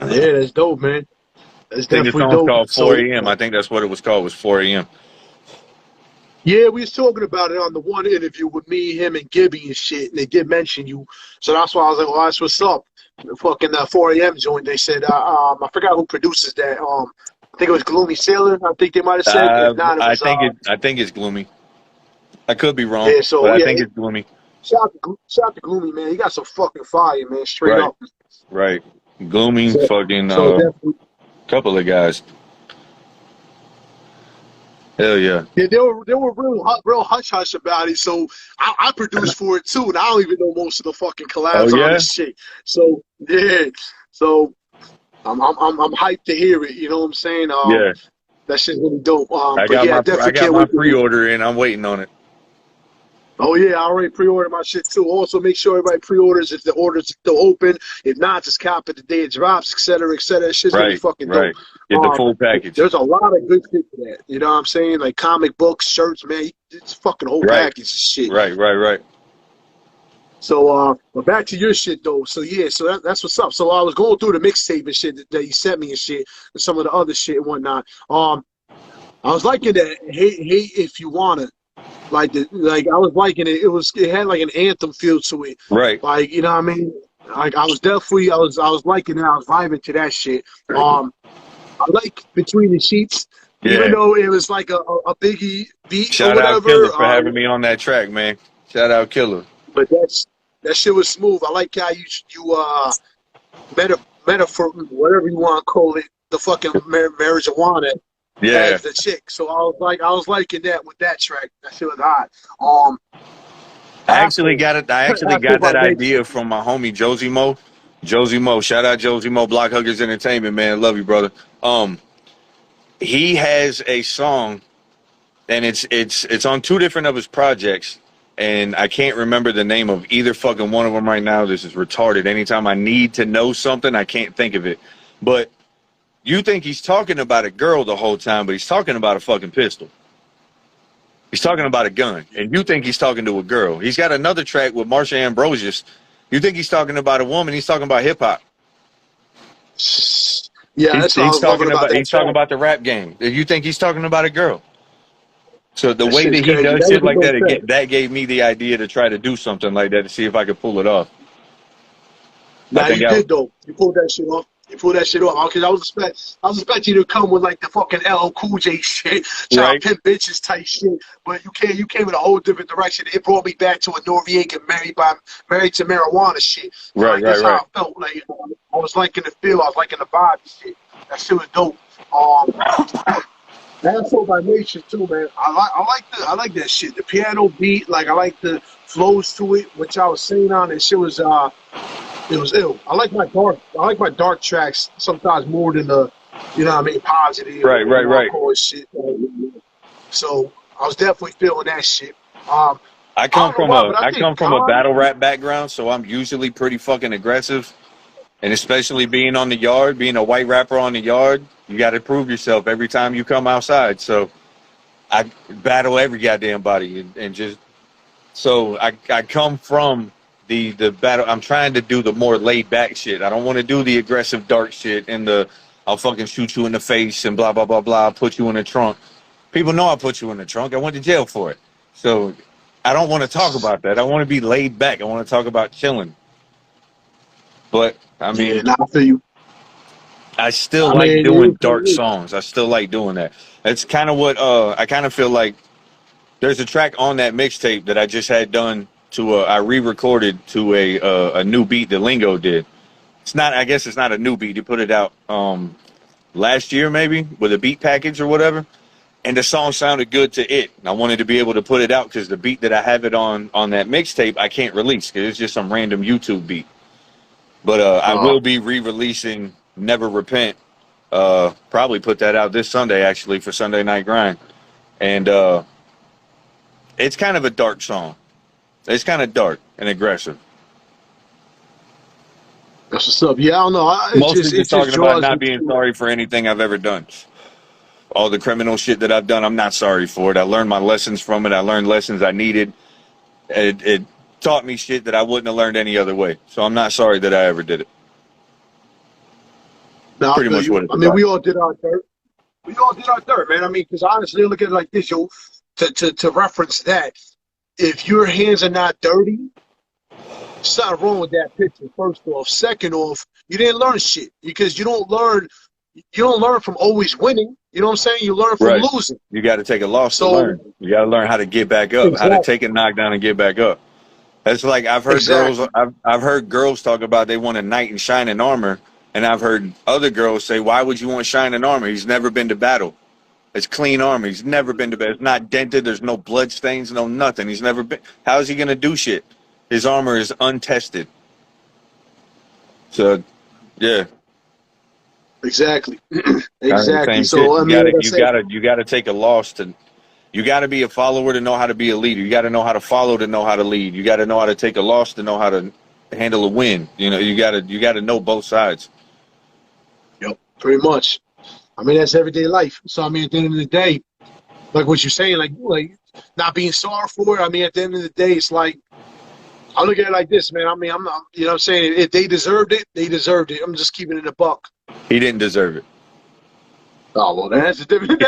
[SPEAKER 2] I
[SPEAKER 1] Yeah, that's dope, man. That's
[SPEAKER 2] think the
[SPEAKER 1] definitely
[SPEAKER 2] song's
[SPEAKER 1] dope.
[SPEAKER 2] called 4
[SPEAKER 1] So
[SPEAKER 2] a.m. I think that's what it was called. Was 4 a.m.
[SPEAKER 1] yeah, we was talking about it on the one interview with me, him, and Gibby and shit, and they did mention you. So that's why I was like, well, that's what's up. The fucking 4 a.m. joint. They said, I forgot who produces that. I think it was Gloomy Sailor. I think they might have said. If not, it was
[SPEAKER 2] I think it's gloomy. I could be wrong,
[SPEAKER 1] yeah. So
[SPEAKER 2] but I
[SPEAKER 1] yeah,
[SPEAKER 2] think it's gloomy.
[SPEAKER 1] shout out to Gloomy, man. He got some fucking fire, man. Straight
[SPEAKER 2] Right,
[SPEAKER 1] up.
[SPEAKER 2] right. Gloomy,
[SPEAKER 1] So,
[SPEAKER 2] fucking
[SPEAKER 1] so definitely.
[SPEAKER 2] couple of guys. Hell yeah.
[SPEAKER 1] Yeah, they were real hush hush about it. So I produced for it too, and I don't even know most of the fucking
[SPEAKER 2] Oh
[SPEAKER 1] collabs on
[SPEAKER 2] yeah,
[SPEAKER 1] this shit. So yeah, so I'm hyped to hear it. You know what I'm saying?
[SPEAKER 2] yeah.
[SPEAKER 1] That shit's really dope.
[SPEAKER 2] I
[SPEAKER 1] But
[SPEAKER 2] got
[SPEAKER 1] yeah, I definitely
[SPEAKER 2] I got
[SPEAKER 1] can't
[SPEAKER 2] my
[SPEAKER 1] wait to hear.
[SPEAKER 2] pre-order in. I'm waiting on it.
[SPEAKER 1] Oh yeah, I already pre-ordered my shit too. Also, make sure everybody pre-orders if the orders are still open. If not, just cop it the day it drops, etc., etc. That shit's gonna be
[SPEAKER 2] Right,
[SPEAKER 1] fucking dope.
[SPEAKER 2] right. Get the full package.
[SPEAKER 1] There's a lot of good shit for that. You know what I'm saying? Like comic books, shirts, man. It's fucking whole
[SPEAKER 2] Right,
[SPEAKER 1] package of shit.
[SPEAKER 2] right, right, right.
[SPEAKER 1] So, but back to your shit though. So yeah, so that's what's up. So I was going through the mixtape and shit that you sent me and shit, and some of the other shit and whatnot. I was liking that. Hey, if you wanna. Like I was liking it. It had like an anthem feel to it.
[SPEAKER 2] Right.
[SPEAKER 1] Like, you know what I mean? Like I was liking it. I was vibing to that shit. I like Between the Sheets, even though it was like a Biggie beat
[SPEAKER 2] Shout
[SPEAKER 1] or whatever.
[SPEAKER 2] out Killer for having me on that track, man. Shout out Killer.
[SPEAKER 1] But that shit was smooth. I like how you metaphor, whatever you want to call it, the fucking marijuana.
[SPEAKER 2] Yeah,
[SPEAKER 1] as the chick. So I was liking that with that track. That shit was hot.
[SPEAKER 2] I actually got it. I actually got that idea from my homie Josie Mo. Josie Mo, shout out Josie Mo, Block Huggers Entertainment, man. Love you, brother. He has a song, and it's on 2 different of his projects, and I can't remember the name of either fucking one of them right now. This is retarded. Anytime I need to know something, I can't think of it. But you think he's talking about a girl the whole time, but he's talking about a fucking pistol. He's talking about a gun, and you think he's talking to a girl. He's got another track with Marsha Ambrosius. You think he's talking about a woman. He's talking about hip-hop.
[SPEAKER 1] Yeah, that's what I was talking about.
[SPEAKER 2] He's talking about the rap game. You think he's talking about a girl. So the way that he
[SPEAKER 1] crazy.
[SPEAKER 2] does shit like that, that gave me the idea to try to do something like that to see if I could pull it off.
[SPEAKER 1] Nah, you did, though. You pulled that shit off. You pulled that shit off. Because I was expecting you to come with like the fucking LL Cool J shit, child pimp bitches type shit. But you came in a whole different direction. It brought me back to a Noriega married to marijuana shit. So
[SPEAKER 2] right,
[SPEAKER 1] that's
[SPEAKER 2] right,
[SPEAKER 1] how I felt. Like I was liking the feel. I was liking the vibe and shit. That shit was dope. Asshole by nature too, man. I like that shit. The piano beat, like I like the flows to it, which I was saying on and shit was it was ill. I like my dark tracks sometimes more than the, you know what I mean, positive.
[SPEAKER 2] Right.
[SPEAKER 1] Shit. So I was definitely feeling that shit.
[SPEAKER 2] I come from a battle rap background, so I'm usually pretty fucking aggressive. And especially being on the yard, being a white rapper on the yard, you got to prove yourself every time you come outside. So I battle every goddamn body, and just so I come from the battle. I'm trying to do the more laid back shit. I don't want to do the aggressive dark shit and the I'll fucking shoot you in the face and blah blah blah blah. Put you in the trunk. People know I put you in the trunk. I went to jail for it. So I don't want to talk about that. I want to be laid back. I want to talk about chilling. But I mean,
[SPEAKER 1] I feel you.
[SPEAKER 2] I still like doing dark songs. I still like doing that. That's kind of what I kind of feel like. There's a track on that mixtape that I just had done to I re-recorded to a new beat that Lingo did. It's not. I guess it's not a new beat. He put it out last year maybe with a beat package or whatever, and the song sounded good to it. And I wanted to be able to put it out because the beat that I have it on that mixtape I can't release because it's just some random YouTube beat. But I will be re-releasing Never Repent. Probably put that out this Sunday, actually, for Sunday Night Grind. And it's kind of a dark song. It's kind of dark and aggressive.
[SPEAKER 1] That's what's up. Yeah, I don't know.
[SPEAKER 2] Mostly just talking about not being sorry for anything I've ever done. All the criminal shit that I've done, I'm not sorry for it. I learned my lessons from it. I learned lessons I needed. It taught me shit that I wouldn't have learned any other way. So I'm not sorry that I ever did it.
[SPEAKER 1] No, pretty much what it's about. We all did our dirt. We all did our dirt, man. I mean, because honestly, look at it like this, yo. To reference that, if your hands are not dirty, something wrong with that picture. First off, second off, you didn't learn shit because you don't learn from always winning. You know what I'm saying? You learn from losing.
[SPEAKER 2] You got to take a loss to learn. You got to learn how to get back up, how to take a knockdown and get back up. That's like I've heard girls. I've heard girls talk about they want a knight in shining armor, and I've heard other girls say, "Why would you want shining armor? He's never been to battle. It's clean armor. He's never been to battle. It's not dented. There's no blood stains, no nothing. He's never been. How is he gonna do shit? His armor is untested." So, yeah.
[SPEAKER 1] Exactly. Exactly. So
[SPEAKER 2] you gotta take a loss to. You got to be a follower to know how to be a leader. You got to know how to follow to know how to lead. You got to know how to take a loss to know how to handle a win. You know, you got to know both sides.
[SPEAKER 1] Yep, pretty much. I mean, that's everyday life. So I mean, at the end of the day, like what you're saying, like not being sorry for it. I mean, at the end of the day, it's like I look at it like this, man. I mean, I'm not, you know what I'm saying? If they deserved it, they deserved it. I'm just keeping it a buck.
[SPEAKER 2] He didn't deserve it.
[SPEAKER 1] Oh well, that's a different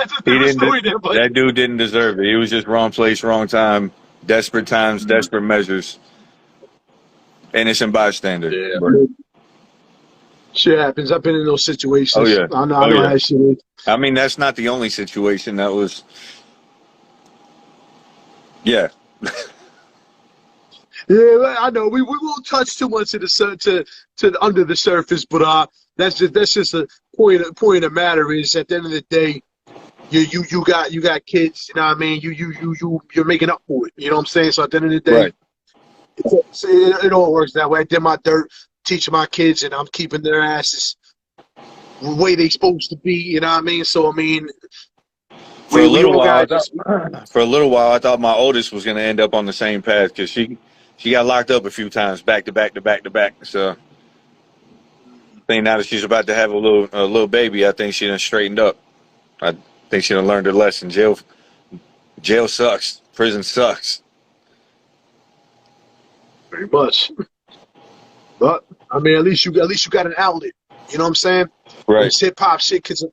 [SPEAKER 1] story there. But
[SPEAKER 2] that dude didn't deserve it. He was just wrong place, wrong time, desperate times, desperate measures, innocent bystander.
[SPEAKER 1] Yeah,
[SPEAKER 2] But,
[SPEAKER 1] shit happens. I've been in those situations.
[SPEAKER 2] oh yeah,
[SPEAKER 1] I know how that shit is.
[SPEAKER 2] I mean, that's not the only situation. That was, yeah.
[SPEAKER 1] Yeah, I know. We won't touch too much to the under the surface, but that's just a point. Point of matter is at the end of the day, you got kids. You know what I mean? You're making up for it. You know what I'm saying? So at the end of the day,
[SPEAKER 2] Right.
[SPEAKER 1] it all works that way. I did my dirt, teaching my kids, and I'm keeping their asses the way they supposed to be. You know what I mean? So I mean,
[SPEAKER 2] For a little while, I thought my oldest was going to end up on the same path because she got locked up a few times, back to back to back to back. So, I think now that she's about to have a little baby, I think she done straightened up. I think she done learned her lesson. Jail sucks. Prison sucks.
[SPEAKER 1] Pretty much. But I mean, at least you got an outlet. You know what I'm saying?
[SPEAKER 2] Right.
[SPEAKER 1] This hip hop shit keeps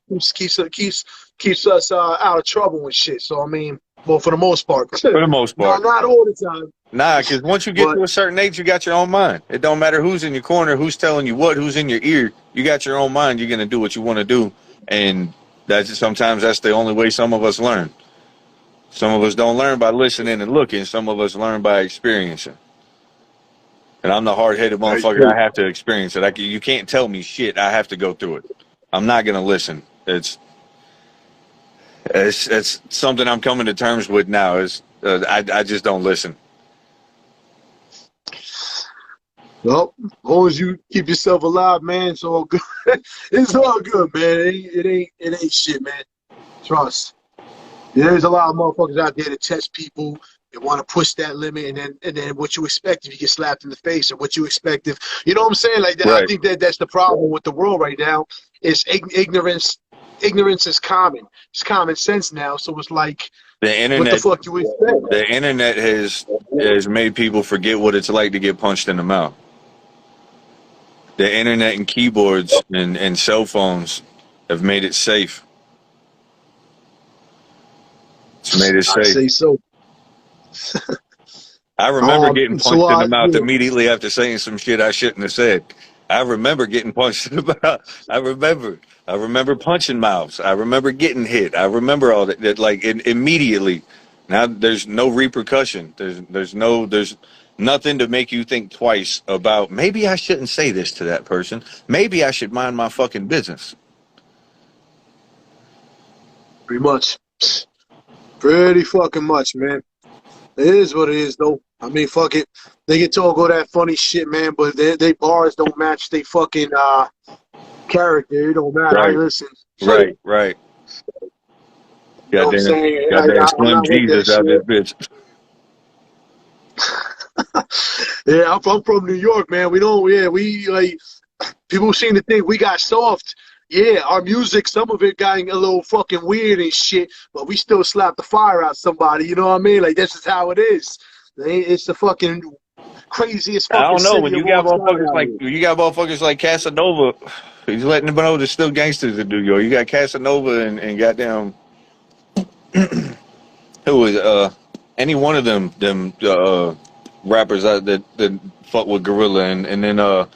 [SPEAKER 1] us out of trouble and shit. So I mean, well, for the most part.
[SPEAKER 2] For the most part.
[SPEAKER 1] Not all the time.
[SPEAKER 2] Nah, because once you get to a certain age, you got your own mind. It don't matter who's in your corner, who's telling you what, who's in your ear. You got your own mind. You're gonna do what you want to do, and sometimes that's the only way some of us learn. Some of us don't learn by listening and looking. Some of us learn by experiencing. And I'm the hard-headed motherfucker. I have to experience it. You can't tell me shit. I have to go through it. I'm not gonna listen. It's something I'm coming to terms with now. I just don't listen.
[SPEAKER 1] Well, as long as you keep yourself alive, man, it's all good. It's all good, man. It ain't shit, man. Trust. There's a lot of motherfuckers out there that test people. They want to push that limit, and then what you expect if you get slapped in the face, or what you expect if you know what I'm saying. Like that, right. I think that's the problem with the world right now. Is ignorance. Ignorance is common. It's common sense now. So it's like
[SPEAKER 2] the internet.
[SPEAKER 1] What the fuck you expect?
[SPEAKER 2] The internet has made people forget what it's like to get punched in the mouth. The internet and keyboards and cell phones have made it safe. It's made it safe.
[SPEAKER 1] I say so.
[SPEAKER 2] I remember getting punched in the mouth immediately after saying some shit I shouldn't have said. I remember getting punched in the mouth. I remember punching mouths. I remember getting hit. I remember all that like immediately. Now there's no repercussion. There's nothing to make you think twice about maybe I shouldn't say this to that person. Maybe I should mind my fucking business.
[SPEAKER 1] Pretty much. Pretty fucking much, man. It is what it is, though. I mean, fuck it. They get to all that funny shit, man, but they bars don't match they fucking character. It don't matter.
[SPEAKER 2] Right.
[SPEAKER 1] Listen.
[SPEAKER 2] Right. Goddamn Slim Jesus out this bitch.
[SPEAKER 1] Yeah, I'm from New York, man. We like people seem to think we got soft. Yeah, our music, some of it got a little fucking weird and shit, but we still slap the fire out somebody. You know what I mean? Like this is how it is. It's the fucking craziest fucking.
[SPEAKER 2] I don't know when you got
[SPEAKER 1] motherfuckers
[SPEAKER 2] like Casanova. He's letting them know there's still gangsters in New York. You got Casanova and goddamn who was any one of them rappers that fuck with Gorilla and then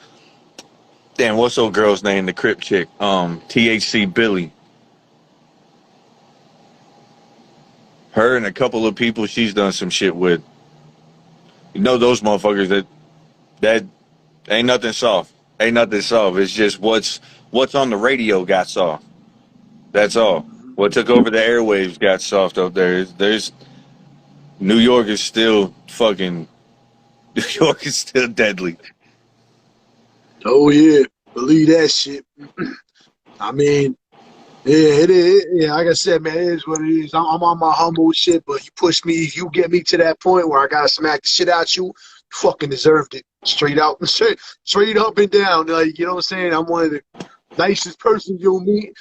[SPEAKER 2] damn, what's old girl's name? The Crip chick, THC Billy. Her and a couple of people she's done some shit with. You know those motherfuckers that ain't nothing soft. Ain't nothing soft. It's just what's on the radio got soft. That's all. What took over the airwaves got soft up there. There's New York is still fucking. New York is still deadly.
[SPEAKER 1] Oh yeah, believe that shit. I mean, Yeah, it is. Yeah, like I said, man, it is what it is. I'm on my humble shit, but you push me, if you get me to that point where I gotta smack the shit out you, you fucking deserved it. Straight out, straight up and down. Like, you know what I'm saying? I'm one of the nicest persons you'll meet,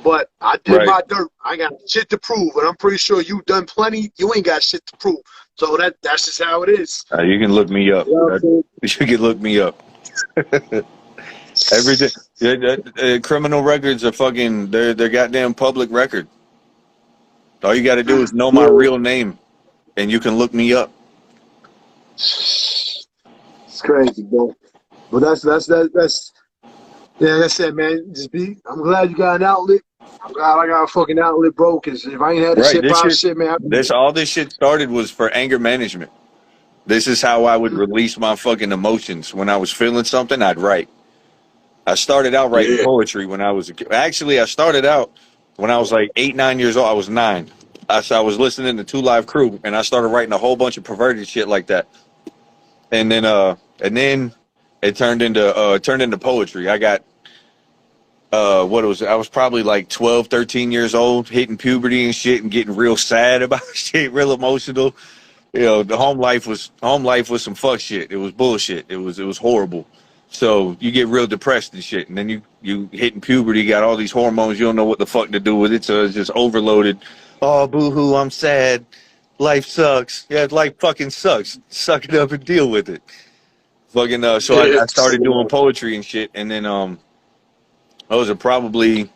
[SPEAKER 1] but I did
[SPEAKER 2] Right.
[SPEAKER 1] my dirt. I got shit to prove, and I'm pretty sure you've done plenty. You ain't got shit to prove. So that's just how it is.
[SPEAKER 2] You can look me up.
[SPEAKER 1] You know what I'm
[SPEAKER 2] You can look me up. Everything. Criminal records are fucking. They're goddamn public record. All you got to do is know my
[SPEAKER 1] saying?
[SPEAKER 2] real name, and you can look me up.
[SPEAKER 1] It's crazy, bro. But that's yeah, like I said, man, I'm glad you got an outlet. I'm glad I got a fucking outlet, bro, because if I ain't had this
[SPEAKER 2] Right.
[SPEAKER 1] hip hop shit, man,
[SPEAKER 2] All this shit started was for anger management. This is how I would release my fucking emotions. When I was feeling something, I'd write. I started out writing
[SPEAKER 1] yeah.
[SPEAKER 2] poetry when I was a kid. Actually, I started out when I was like 8, 9 years old. I was 9. I was listening to Two Live Crew, and I started writing a whole bunch of perverted shit like that. And then it turned into poetry. I got what it was. I was probably like 12, 13 years old, hitting puberty and shit, and getting real sad about shit, real emotional. You know, the home life was some fuck shit. It was bullshit. It was horrible. So you get real depressed and shit, and then you hitting puberty, got all these hormones, you don't know what the fuck to do with it, so it's just overloaded. Oh, boo-hoo, I'm sad. Life sucks. Yeah, life fucking sucks. Suck it up and deal with it. Fucking so I started doing poetry and shit, and then I was probably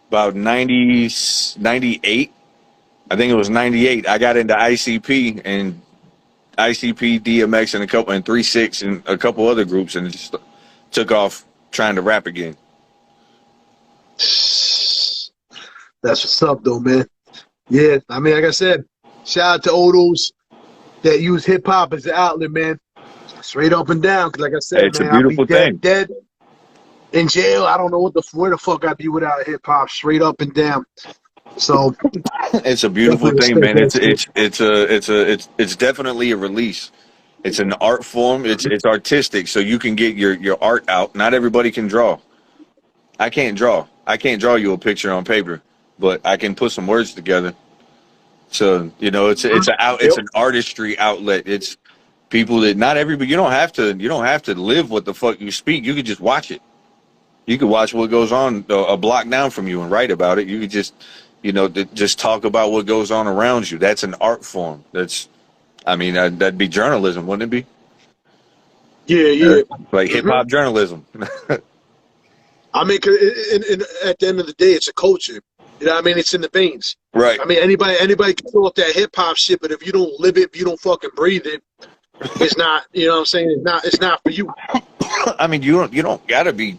[SPEAKER 2] about 98. I think it was 98. I got into ICP and DMX and 3-6 and a couple other groups, and it just took off trying to rap again.
[SPEAKER 1] That's what's up, though, man. Yeah, I mean, like I said, shout out to all those that use hip hop as an outlet, man. Straight up and down, because like I said,
[SPEAKER 2] It's a
[SPEAKER 1] man, I'd be
[SPEAKER 2] beautiful thing.
[SPEAKER 1] dead in jail. I don't know where the fuck I'd be without hip hop. Straight up and down. So
[SPEAKER 2] it's a beautiful thing, man. It's definitely a release. It's an art form. It's artistic, so you can get your art out. Not everybody can draw. I can't draw. I can't draw you a picture on paper, but I can put some words together. So it's an artistry outlet. It's people that not everybody. You don't have to live what the fuck you speak. You could just watch it. You could watch what goes on a block down from you and write about it. You could just just talk about what goes on around you. That's an art form. That'd be journalism, wouldn't it be?
[SPEAKER 1] Yeah.
[SPEAKER 2] Like hip hop journalism.
[SPEAKER 1] I mean, at the end of the day, it's a culture. You know what I mean? It's in the veins.
[SPEAKER 2] Right.
[SPEAKER 1] I mean, anybody can throw up that hip hop shit, but if you don't live it, if you don't fucking breathe it, it's not. You know what I'm saying? It's not for you.
[SPEAKER 2] I mean, you don't gotta be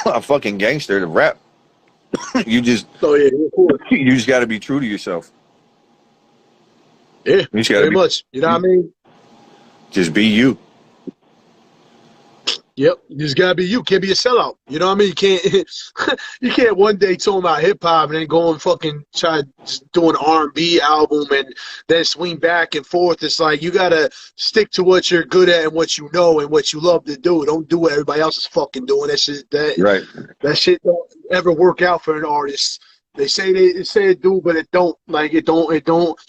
[SPEAKER 2] a fucking gangster to rap. You just you just gotta be true to yourself.
[SPEAKER 1] Yeah, very much. You know what I mean?
[SPEAKER 2] Just be you.
[SPEAKER 1] Yep, you just gotta be you. Can't be a sellout. You know what I mean? You can't one day talk about hip hop and then go and fucking try do an R&B album and then swing back and forth. It's like you gotta stick to what you're good at and what you know and what you love to do. Don't do what everybody else is fucking doing. That shit don't ever work out for an artist. They say it do, but it don't. Like it don't.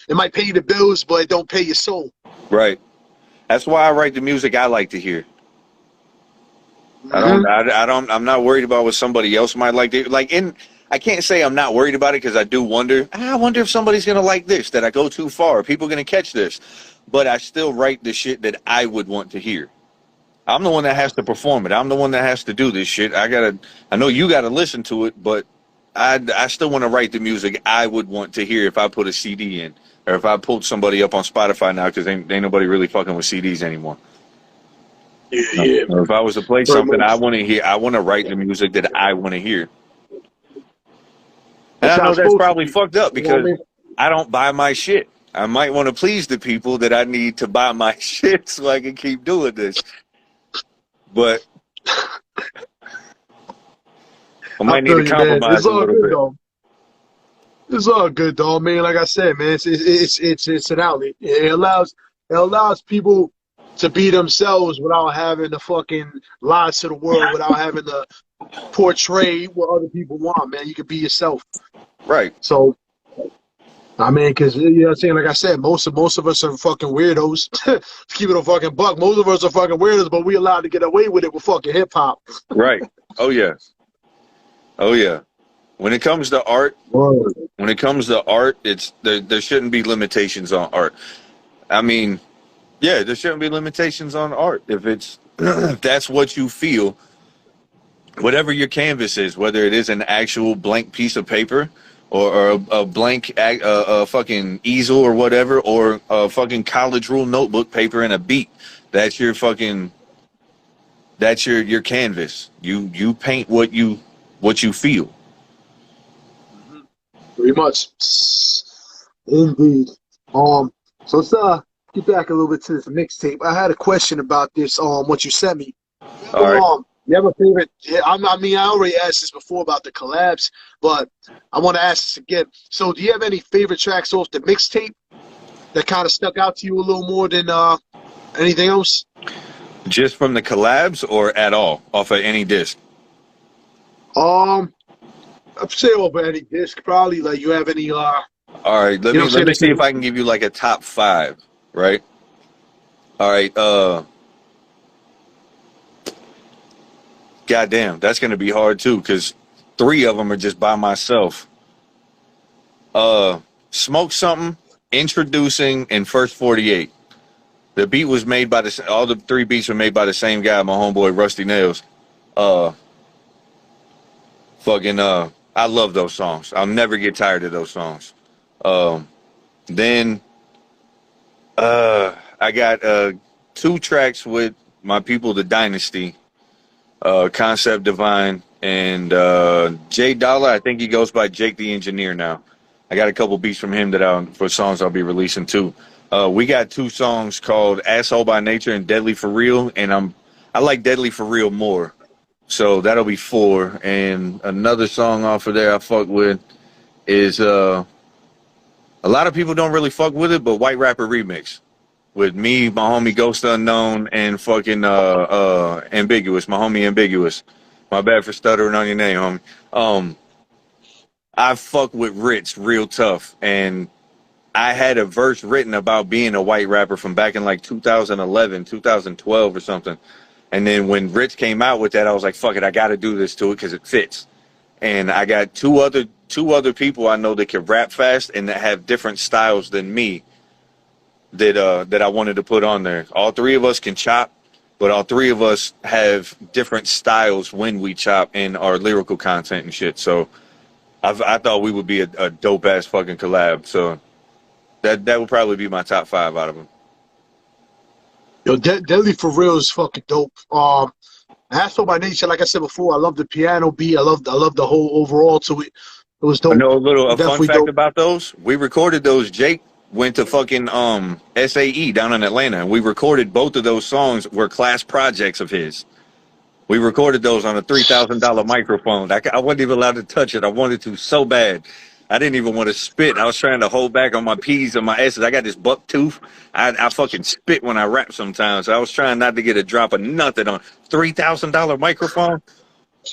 [SPEAKER 1] It might pay you the bills, but it don't pay your soul.
[SPEAKER 2] Right. That's why I write the music I like to hear. I'm not worried about what somebody else might like. I can't say I'm not worried about it because I do wonder. I wonder if somebody's gonna like this. That I go too far. Are people gonna catch this? But I still write the shit that I would want to hear. I'm the one that has to perform it. I'm the one that has to do this shit. I know you gotta listen to it, but I still want to write the music I would want to hear if I put a CD in, or if I pulled somebody up on Spotify now, because ain't nobody really fucking with CDs anymore.
[SPEAKER 1] Yeah.
[SPEAKER 2] If I was to play something I want to hear, I want to write the music that I want to hear. And I know that's probably fucked up because I don't buy my shit. I might want to please the people that I need to buy my shit so I can keep doing this. But I might need to compromise a little bit.
[SPEAKER 1] Though. It's all good though, man. Like I said, man, it's an outlet. It allows people to be themselves without having to fucking lie to the world, without having to portray what other people want, man. You can be yourself.
[SPEAKER 2] Right.
[SPEAKER 1] So, I mean, because you know what I'm saying, like I said, most of us are fucking weirdos. To keep it a fucking buck, most of us are fucking weirdos, but we allowed to get away with it with fucking hip hop.
[SPEAKER 2] Right. Oh yeah. Oh yeah. When it comes to art, it's there shouldn't be limitations on art. I mean, yeah, there shouldn't be limitations on art if it's if that's what you feel. Whatever your canvas is, whether it is an actual blank piece of paper or a blank a fucking easel or whatever, or a fucking college rule notebook paper and a beat, that's your fucking that's your canvas. You paint what you feel.
[SPEAKER 1] Very much. Indeed. So let's get back a little bit to this mixtape. I had a question about this, what you sent me.
[SPEAKER 2] All right.
[SPEAKER 1] You have a favorite? Yeah, I mean, I already asked this before about the collabs, but I want to ask this again. So, do you have any favorite tracks off the mixtape that kind of stuck out to you a little more than anything else?
[SPEAKER 2] Just from the collabs or at all off of any disc?
[SPEAKER 1] I'd say over any disc, probably. Like, you have any?
[SPEAKER 2] All right, let me see if I can give you like a top 5, right? All right, goddamn, that's gonna be hard too, because 3 of them are just by myself. Smoke Something, Introducing, and First 48. The beat was made by all the 3 beats were made by the same guy, my homeboy Rusty Nails. I love those songs. I'll never get tired of those songs. Then I got 2 tracks with my people, The Dynasty, Concept Divine, and J Dollar. I think he goes by Jacc D Engineer now. I got a couple beats from him for songs I'll be releasing too. We got 2 songs called Asshole by Nature and Deadly for Real, and I like Deadly for Real more. So that'll be 4. And another song off of there I fuck with is a lot of people don't really fuck with it, but White Rapper Remix with me, my homie Ghost Unknown, and fucking Ambiguous, my homie Ambiguous. My bad for stuttering on your name, homie. I fuck with Ritz real tough, and I had a verse written about being a white rapper from back in like 2011, 2012 or something. And then when Rich came out with that, I was like, fuck it, I got to do this to it because it fits. And I got two other people I know that can rap fast and that have different styles than me that I wanted to put on there. All 3 of us can chop, but all 3 of us have different styles when we chop in our lyrical content and shit. So I thought we would be a dope ass fucking collab. So that would probably be my top 5 out of them.
[SPEAKER 1] Yo, Deadly for Real is fucking dope. Asshole by Nature, like I said before, I love the piano beat. I love the whole overall to it. It was dope.
[SPEAKER 2] I know a fun fact
[SPEAKER 1] dope
[SPEAKER 2] about those. We recorded those. Jake went to fucking SAE down in Atlanta, and we recorded both of those songs. Were class projects of his. We recorded those on a $3,000 microphone. I wasn't even allowed to touch it. I wanted to so bad. I didn't even want to spit. I was trying to hold back on my P's and my S's. I got this buck tooth. I fucking spit when I rap sometimes. So I was trying not to get a drop of nothing on $3,000 microphone.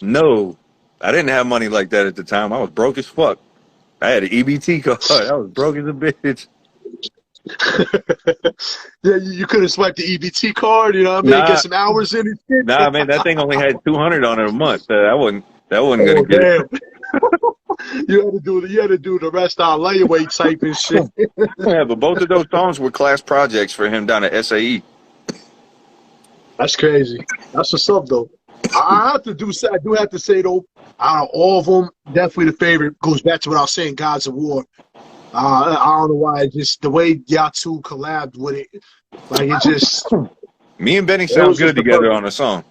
[SPEAKER 2] No, I didn't have money like that at the time. I was broke as fuck. I had an EBT card. I was broke as a bitch.
[SPEAKER 1] Yeah, you could have swiped the EBT card, you know what I mean?
[SPEAKER 2] Nah,
[SPEAKER 1] get some hours in it.
[SPEAKER 2] Nah, man, that thing only had 200 on it a month. That wasn't gonna get it.
[SPEAKER 1] You had to do the rest on layaway type and shit.
[SPEAKER 2] Yeah, but both of those songs were class projects for him down at SAE.
[SPEAKER 1] That's crazy. That's what's up, though. I do have to say though, out of all of them, definitely the favorite goes back to what I was saying, Gods of War. I don't know why, just the way y'all 2 collabed with it, like it just.
[SPEAKER 2] Me and Benny sound good together on a song.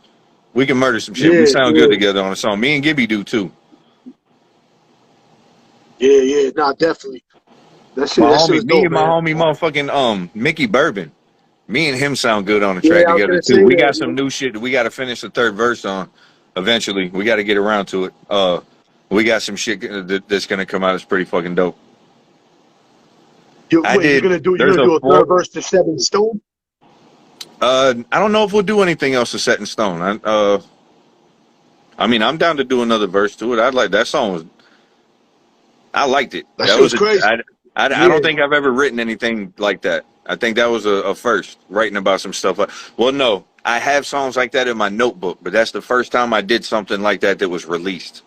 [SPEAKER 2] We can murder some shit. We sound good together on a song. Me and Gibby do too.
[SPEAKER 1] Yeah, nah, definitely. That shit,
[SPEAKER 2] my
[SPEAKER 1] that
[SPEAKER 2] homie,
[SPEAKER 1] shit was
[SPEAKER 2] me
[SPEAKER 1] dope,
[SPEAKER 2] and my
[SPEAKER 1] man.
[SPEAKER 2] homie, motherfucking Mickey Bourbon. Me and him sound good on the track together too. We got some new shit that we got to finish the 3rd verse on. Eventually, we got to get around to it. We got some shit that's gonna come out. It's pretty fucking dope.
[SPEAKER 1] You're gonna do a 3rd verse to Set in Stone?
[SPEAKER 2] I don't know if we'll do anything else to Set in Stone. I mean, I'm down to do another verse to it. That song was, I liked it.
[SPEAKER 1] That shit was
[SPEAKER 2] I,
[SPEAKER 1] crazy.
[SPEAKER 2] I
[SPEAKER 1] Yeah.
[SPEAKER 2] don't think I've ever written anything like that. I think that was a first, writing about some stuff. Well, no, I have songs like that in my notebook, but that's the first time I did something like that was released.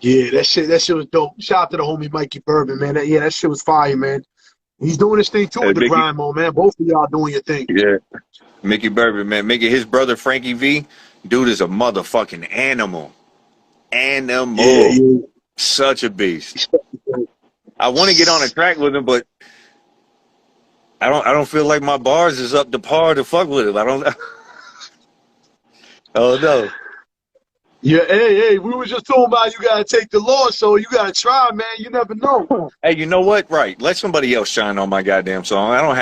[SPEAKER 1] Yeah, that shit was dope. Shout out to the homie Mikey Bourbon, man. That shit was fire, man. He's doing his thing too
[SPEAKER 2] Hey,
[SPEAKER 1] with the
[SPEAKER 2] Mickey,
[SPEAKER 1] grind mode, man. Both of y'all doing your thing.
[SPEAKER 2] yeah, Mickey Bourbon, man. His brother Frankie V, dude is a motherfucking animal.
[SPEAKER 1] Yeah,
[SPEAKER 2] Animal.
[SPEAKER 1] yeah.
[SPEAKER 2] Such a beast. I want to get on a track with him, but I don't feel like my bars is up to par to fuck with him. I don't. Oh no.
[SPEAKER 1] Yeah, hey, we were just talking about you gotta take the loss, so you gotta try, man. You never know.
[SPEAKER 2] Hey, you know what? Right. Let somebody else shine on my goddamn song. I don't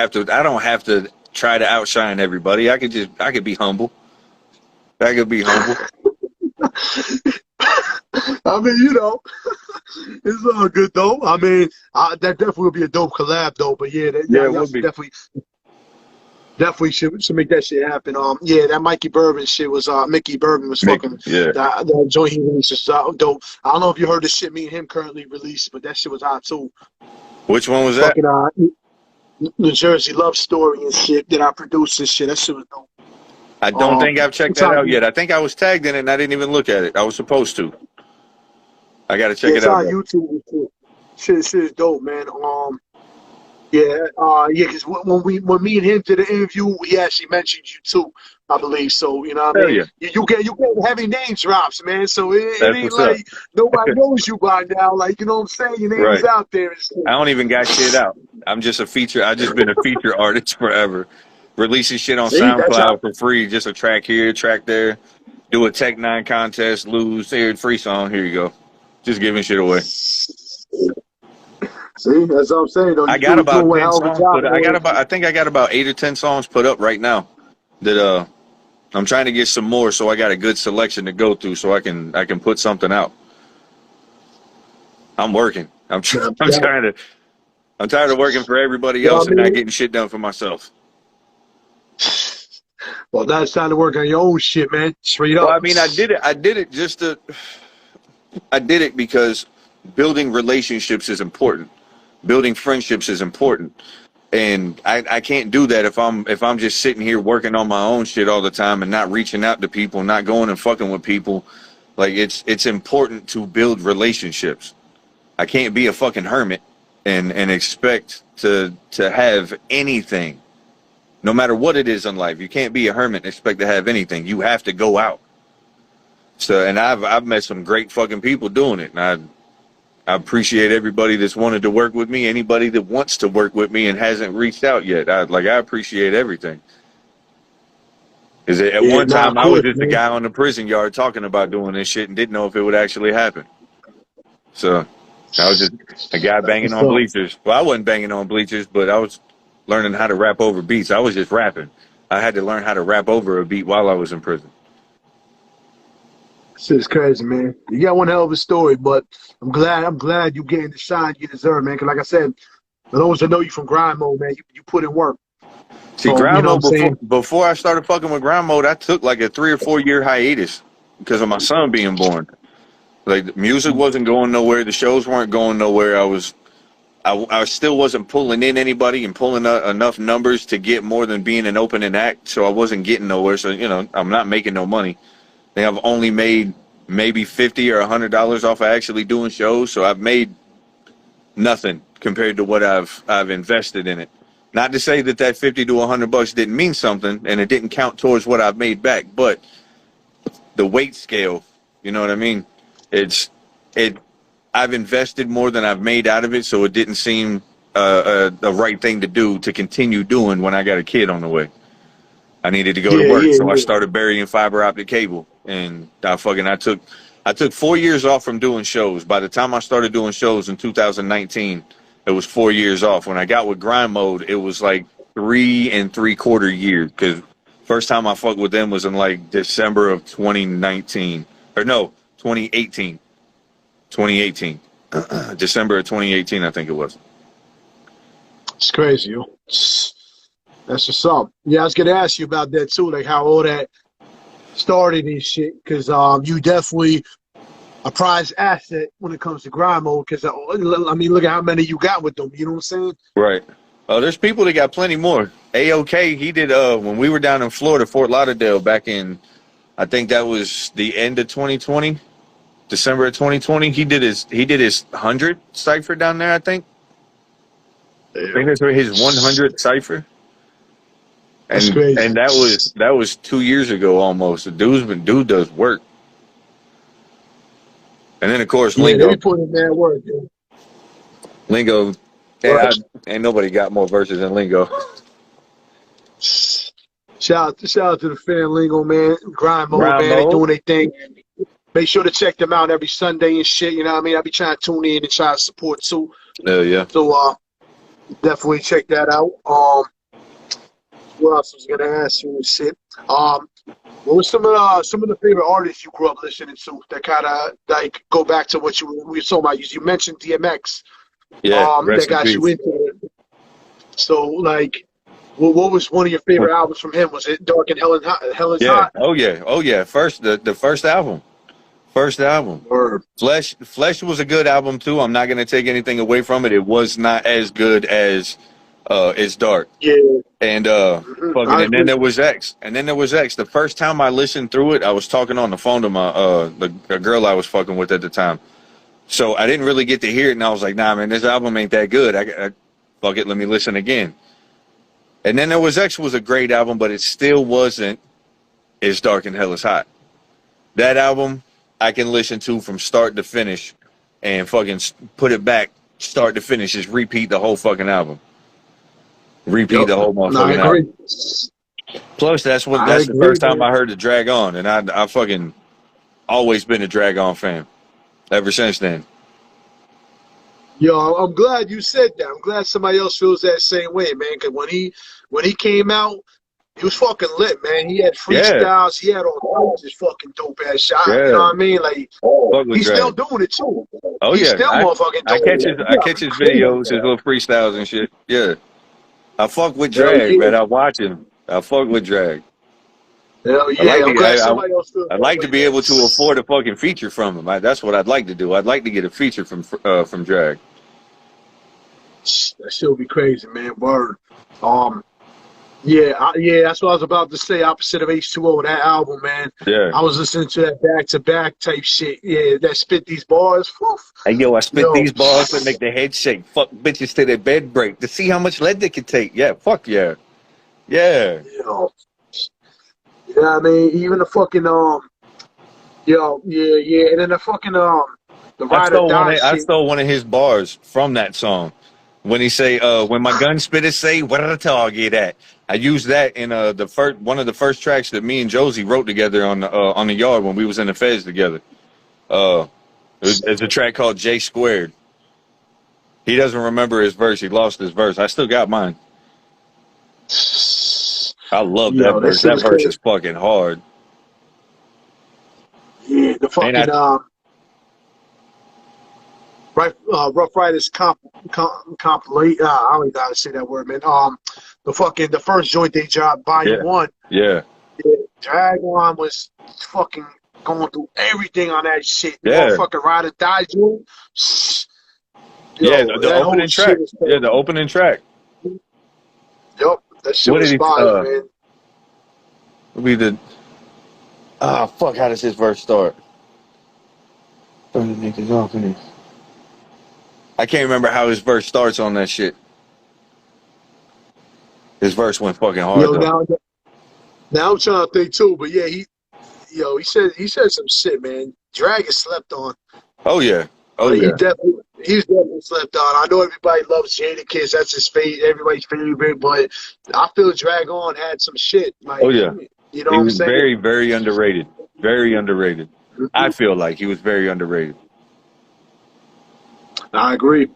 [SPEAKER 2] have to try to outshine everybody. I could be humble. I could be humble.
[SPEAKER 1] I mean, it's all good though. I mean, that definitely would be a dope collab though. But yeah,
[SPEAKER 2] Yeah, it
[SPEAKER 1] y'all
[SPEAKER 2] would be.
[SPEAKER 1] definitely should make that shit happen. Yeah, that Mikey Bourbon shit was Mickey Bourbon was fucking
[SPEAKER 2] Yeah.
[SPEAKER 1] that joint he released is dope. I don't know if you heard the shit me and him currently released, but that shit was hot too.
[SPEAKER 2] Which one was that?
[SPEAKER 1] Fucking New Jersey Love Story and shit that I produced and shit. That shit was dope.
[SPEAKER 2] I don't think I've checked that out
[SPEAKER 1] on,
[SPEAKER 2] yet. I think I was tagged in it and I didn't even look at it. I was supposed to. I gotta check it
[SPEAKER 1] it's
[SPEAKER 2] out.
[SPEAKER 1] on YouTube and shit. Shit is dope, man. Yeah, because when me and him did the interview, he actually mentioned you too, I believe. So you know what I mean.
[SPEAKER 2] Yeah.
[SPEAKER 1] You get heavy name drops, man. So it
[SPEAKER 2] That's
[SPEAKER 1] ain't
[SPEAKER 2] what's
[SPEAKER 1] like
[SPEAKER 2] up.
[SPEAKER 1] nobody knows you by now. Like you know what I'm saying, your name is
[SPEAKER 2] Right.
[SPEAKER 1] out there. And shit.
[SPEAKER 2] I don't even got shit out. I'm just a feature. I just been a feature artist forever. Releasing shit on
[SPEAKER 1] See, that's how.
[SPEAKER 2] SoundCloud for free, just a track here, track there. Do a Tech 9 contest, lose, here, free song. Here you go. Just giving shit away.
[SPEAKER 1] See, that's what I'm saying. Though
[SPEAKER 2] I
[SPEAKER 1] you
[SPEAKER 2] got
[SPEAKER 1] doing
[SPEAKER 2] about
[SPEAKER 1] one
[SPEAKER 2] 10
[SPEAKER 1] hell of a
[SPEAKER 2] songs
[SPEAKER 1] job.
[SPEAKER 2] put. I think I got about 8 or 10 songs put up right now. That I'm trying to get some more, so I got a good selection to go through, so I can put something out. I'm working. I'm tired of working for everybody else and not getting shit done for myself.
[SPEAKER 1] Well, now it's time to work on your own shit, man. Straight up.
[SPEAKER 2] Well, I mean, I did it. I did it because building relationships is important. Building friendships is important. And I can't do that if I'm just sitting here working on my own shit all the time and not reaching out to people, not going and fucking with people. Like it's important to build relationships. I can't be a fucking hermit and expect to have anything. No matter what it is in life, you can't be a hermit and expect to have anything. You have to go out. So, and I've met some great fucking people doing it, and I appreciate everybody that's wanted to work with me. Anybody that wants to work with me and hasn't reached out yet, I appreciate everything. Because at one time I was just a guy on the prison yard talking about doing this shit and didn't know if it would actually happen. So I was just a guy banging on bleachers. Well, I wasn't banging on bleachers, but I was learning how to rap over beats. I was just rapping. I had to learn how to rap over a beat while I was in prison.
[SPEAKER 1] Shit's crazy, man. You got one hell of a story, but I'm glad you getting the shine you deserve, man. Because like I said, for those that know you from grind mode, man, you put in work.
[SPEAKER 2] See,
[SPEAKER 1] So,
[SPEAKER 2] grind
[SPEAKER 1] you know
[SPEAKER 2] mode, before I started fucking with grind mode, I took like a 3 or 4 year hiatus because of my son being born. Like the music wasn't going nowhere, the shows weren't going nowhere. I still wasn't pulling in anybody and pulling enough numbers to get more than being an opening act, so I wasn't getting nowhere. So I'm not making no money. I think I've only made maybe $50 or $100 off of actually doing shows, so I've made nothing compared to what I've invested in it. Not to say that $50 to $100 didn't mean something, and it didn't count towards what I've made back, but the weight scale, you know what I mean? I've invested more than I've made out of it, so it didn't seem the right thing to do to continue doing when I got a kid on the way. I needed to go to work, so I started burying fiber optic cable, and I took 4 years off from doing shows. By the time I started doing shows in 2019, it was 4 years off. When I got with grind mode, it was like 3 3/4 years, because first time I fucked with them was in like December of 2019, or no, 2018. 2018. December of 2018, I think it was.
[SPEAKER 1] It's crazy, yo. That's what's up. Yeah, I was gonna ask you about that too, like how all that started and shit, because you definitely a prized asset when it comes to grind mode. Because I mean, look at how many you got with them. You know what I'm saying?
[SPEAKER 2] Right. There's people that got plenty more. AOK, he did when we were down in Florida, Fort Lauderdale, back in, I think that was the end of 2020, December of 2020. He did his 100 cipher down there. I think that's his 100 cipher.
[SPEAKER 1] That's
[SPEAKER 2] And
[SPEAKER 1] crazy.
[SPEAKER 2] and that was 2 years ago almost. The dude does work. And then of course
[SPEAKER 1] Yeah,
[SPEAKER 2] Lingo.
[SPEAKER 1] they be putting in that work. Yeah.
[SPEAKER 2] Lingo,
[SPEAKER 1] Right.
[SPEAKER 2] ain't nobody got more verses than Lingo.
[SPEAKER 1] Shout out to the fan Lingo, man. Grind mode,
[SPEAKER 2] Grind
[SPEAKER 1] man. They
[SPEAKER 2] mode.
[SPEAKER 1] doing their thing. Make sure to check them out every Sunday and shit. You know what I mean? I be trying to tune in and try to support too.
[SPEAKER 2] Yeah.
[SPEAKER 1] So definitely check that out. What else was I gonna ask you and shit? What was some of the favorite artists you grew up listening to that kind of like go back to what we were talking about? You mentioned DMX.
[SPEAKER 2] Yeah.
[SPEAKER 1] That
[SPEAKER 2] Rest in
[SPEAKER 1] got you
[SPEAKER 2] peace.
[SPEAKER 1] into it. So like, what was one of your favorite albums from him? Was it Dark and Hell is
[SPEAKER 2] Yeah.
[SPEAKER 1] Hot?
[SPEAKER 2] Oh yeah. The first album. First album.
[SPEAKER 1] Or
[SPEAKER 2] Flesh was a good album too. I'm not gonna take anything away from it. It was not as good as It's Dark.
[SPEAKER 1] yeah,
[SPEAKER 2] And fucking,
[SPEAKER 1] I
[SPEAKER 2] and then
[SPEAKER 1] agree.
[SPEAKER 2] there was X. The first time I listened through it, I was talking on the phone to my the girl I was fucking with at the time. So I didn't really get to hear it, and I was like, nah, man, this album ain't that good. I fuck it, let me listen again. And then there was X was a great album, but it still wasn't It's Dark and Hell is Hot. That album I can listen to from start to finish and fucking put it back start to finish, just repeat the whole fucking album. Repeat the whole
[SPEAKER 1] No, I
[SPEAKER 2] motherfucking
[SPEAKER 1] agree.
[SPEAKER 2] album. Plus, that's
[SPEAKER 1] I
[SPEAKER 2] the
[SPEAKER 1] agree,
[SPEAKER 2] first time
[SPEAKER 1] man.
[SPEAKER 2] I heard the Drag On, and I fucking always been a Drag On fan ever since then.
[SPEAKER 1] Yo, I'm glad you said that. I'm glad somebody else feels that same way, man. Because when he came out, he was fucking lit, man. He had
[SPEAKER 2] Yeah,
[SPEAKER 1] freestyles. He had all this fucking dope ass shot. You know
[SPEAKER 2] yeah.
[SPEAKER 1] what I mean? Like
[SPEAKER 2] Fuck with
[SPEAKER 1] he's still
[SPEAKER 2] Drag.
[SPEAKER 1] doing it too.
[SPEAKER 2] Oh
[SPEAKER 1] He's
[SPEAKER 2] yeah,
[SPEAKER 1] still motherfucking doing it.
[SPEAKER 2] I catch his videos, his little freestyles and shit. Yeah, I fuck with
[SPEAKER 1] Hell
[SPEAKER 2] Drag,
[SPEAKER 1] yeah.
[SPEAKER 2] man. I watch him. I fuck with Drag.
[SPEAKER 1] Hell
[SPEAKER 2] I
[SPEAKER 1] yeah.
[SPEAKER 2] like
[SPEAKER 1] I'm
[SPEAKER 2] to.
[SPEAKER 1] glad somebody else feels
[SPEAKER 2] I'd
[SPEAKER 1] that
[SPEAKER 2] like to
[SPEAKER 1] way,
[SPEAKER 2] be
[SPEAKER 1] man.
[SPEAKER 2] able to afford a fucking feature from him. That's what I'd like to do. I'd like to get a feature from Drag.
[SPEAKER 1] That shit would be crazy, man. Word. Yeah, that's what I was about to say. Opposite of H2O, that album, man.
[SPEAKER 2] Yeah.
[SPEAKER 1] I was listening to that back-to-back type shit. Yeah, that spit these bars. Whew.
[SPEAKER 2] Hey, yo, I spit
[SPEAKER 1] Yo,
[SPEAKER 2] these bars that make their head shake. Fuck bitches till their bed break to see how much lead they can take. Yeah, fuck yeah. Yeah.
[SPEAKER 1] yo, you know what I mean? Even the fucking yeah, and then the fucking the ride or die
[SPEAKER 2] I
[SPEAKER 1] shit.
[SPEAKER 2] stole one of his bars from that song. When he say, when my gun spitters say, where the target at? I used that in one of the first tracks that me and Josie wrote together on the yard when we was in the feds together. It's a track called J Squared. He doesn't remember his verse. He lost his verse. I still got mine. I love that
[SPEAKER 1] Yo, that
[SPEAKER 2] verse.
[SPEAKER 1] shit
[SPEAKER 2] That
[SPEAKER 1] was
[SPEAKER 2] verse
[SPEAKER 1] crazy.
[SPEAKER 2] is fucking hard.
[SPEAKER 1] Yeah, the
[SPEAKER 2] And
[SPEAKER 1] fucking Rough Riders compilate. I don't even know how to say that word, man. The first joint they dropped, Volume
[SPEAKER 2] yeah,
[SPEAKER 1] 1.
[SPEAKER 2] yeah,
[SPEAKER 1] Yeah, Dragon was fucking going through everything on that shit. The
[SPEAKER 2] yeah,
[SPEAKER 1] motherfucking Ride or Die joint.
[SPEAKER 2] yeah.
[SPEAKER 1] Yo,
[SPEAKER 2] The
[SPEAKER 1] that whole
[SPEAKER 2] opening
[SPEAKER 1] shit
[SPEAKER 2] track.
[SPEAKER 1] was
[SPEAKER 2] Yeah, the
[SPEAKER 1] crazy.
[SPEAKER 2] opening track.
[SPEAKER 1] Yup, that shit
[SPEAKER 2] What did
[SPEAKER 1] was
[SPEAKER 2] he?
[SPEAKER 1] fire, man.
[SPEAKER 2] We did. Ah, fuck. How does his verse start? I can't remember how his verse starts on that shit. His verse went fucking hard
[SPEAKER 1] Yo,
[SPEAKER 2] though.
[SPEAKER 1] now I'm trying to think too, but yeah, he said some shit, man. Dragon slept on.
[SPEAKER 2] Oh yeah. Oh
[SPEAKER 1] Like
[SPEAKER 2] yeah.
[SPEAKER 1] he's definitely slept on. I know everybody loves Jadakiss. That's his favorite, everybody's favorite. But I feel Dragon had some shit.
[SPEAKER 2] Oh
[SPEAKER 1] Like,
[SPEAKER 2] yeah.
[SPEAKER 1] you know
[SPEAKER 2] He
[SPEAKER 1] what I'm
[SPEAKER 2] was
[SPEAKER 1] saying?
[SPEAKER 2] very, very underrated. Very underrated. I feel like he was very underrated.
[SPEAKER 1] I agree.